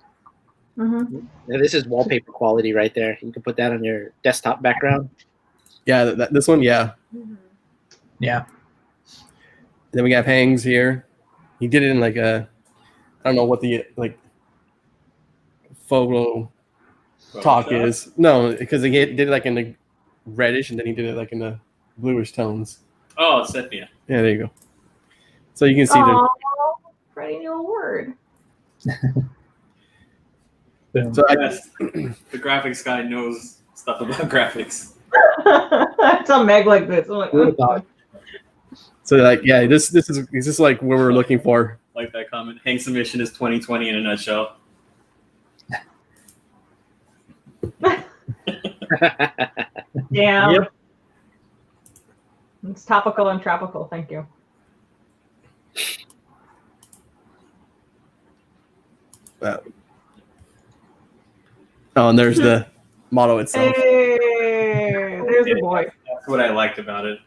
Mm-hmm. Yeah, this is wallpaper quality right there. You can put that on your desktop background. Yeah, this one, yeah. Yeah. Then we have Hangs here. He did it in I don't know what the photo talk is. No, because he did it in the reddish, and then he did it in the bluish tones. Oh, sepia. Yeah, there you go. So you can see Freddie knew a word. So the graphics guy knows stuff about graphics. It's a Meg like this. I'm like, oh. So this is what we're looking for. Like that comment. Hank's submission is 2020 in a nutshell. Damn. Yep. It's topical and tropical. Thank you. And there's the motto itself. Hey, there's the boy. That's what I liked about it.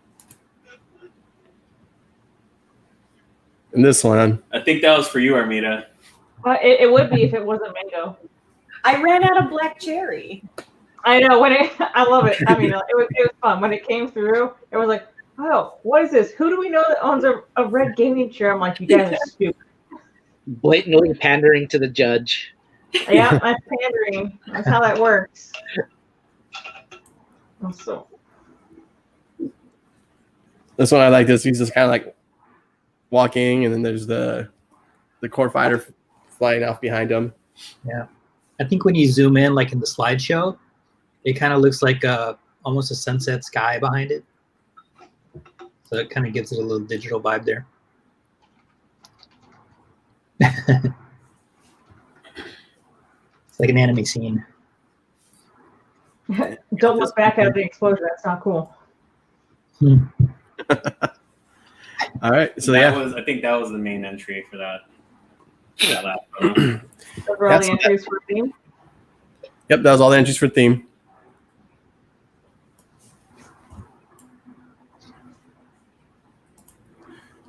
And this one, I think that was for you, Armida. It would be if it wasn't mango. I ran out of black cherry. I know I love it. I mean, it was fun when it came through. It was like, oh, what is this? Who do we know that owns a red gaming chair? I'm like, you guys are stupid. blatantly pandering to the judge. Yeah, that's pandering. That's how that works. So. This one I like. This he's just kind of like walking, and then there's the core fighter flying off behind him. Yeah, I think when you zoom in, like in the slideshow, it kind of looks like almost a sunset sky behind it. So it kind of gives it a little digital vibe there. It's like an anime scene. Don't look back at the explosion. That's not cool. All right, so I think that was the main entry for that. Last photo. Those were all the entries for theme. Yep, that was all the entries for theme.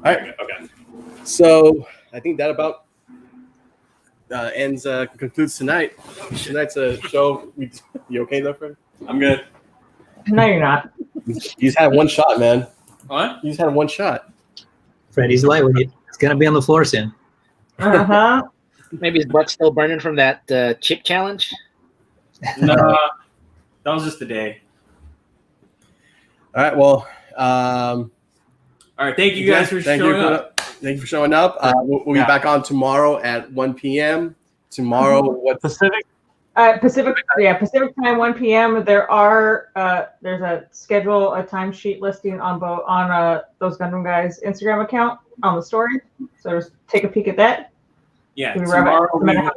All right. Okay. So I think that about concludes tonight's show. You okay though, friend? I'm good. No, you're not. You just had one shot, man. What? You just had one shot. Freddy's lightweight. It's gonna be on the floor soon. Maybe his butt's still burning from that chip challenge. No, that was just a day. All right. Well. All right. Thank you guys for showing up. Thank you for showing up. We'll be back on tomorrow at 1 p.m. Tomorrow, what Pacific? Pacific time, 1 p.m. There's a schedule, a timesheet listing on those Gundam Guys Instagram account on the story. So just take a peek at that. Yeah, tomorrow we're going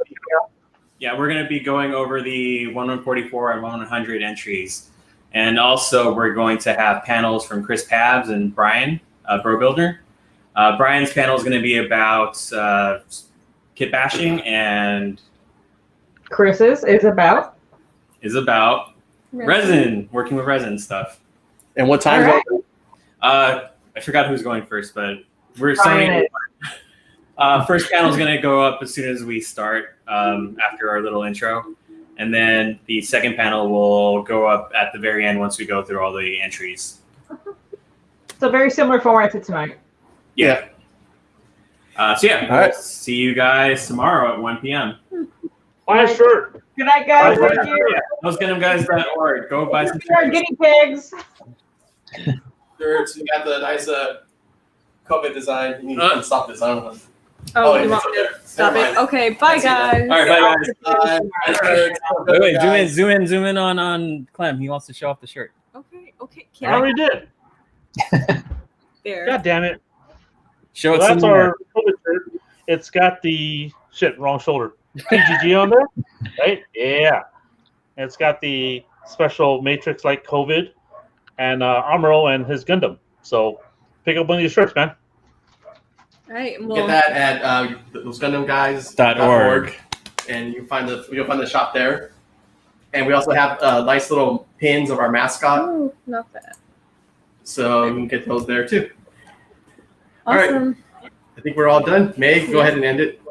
to be going over the 1144 and 100 entries. And also we're going to have panels from Chris Pabs and Brian, Bro Builder. Brian's panel is going to be about kit bashing, and Chris's is about resin, working with resin stuff. And what time? Right. I forgot who's going first, but we're saying first panel is going to go up as soon as we start after our little intro. And then the second panel will go up at the very end once we go through all the entries. So very similar format to tonight. Yeah. All right. We'll see you guys tomorrow at 1 p.m. Buy a shirt. Good night, guys. Thank you. Yeah, thoseGundamGuys.org. Go buy some We are guinea pigs. Shirts. You got the nice COVID design. You need to stop this. I don't know. Oh, you want me to stop it? Okay, bye guys. All right, bye guys. Wait, zoom in on Clem. He wants to show off the shirt. Okay. I already did. There. God damn it. Show it. That's our COVID shirt. It's got the wrong shoulder. PGG on there, right? Yeah. And it's got the special Matrix like COVID and Amuro and his Gundam. So pick up one of these shirts, man. All right. Get that at thosegundamguys.org, and you'll find the shop there. And we also have nice little pins of our mascot. Oh, not bad. So you can get those there too. Awesome. All right. I think we're all done. May, go ahead and end it.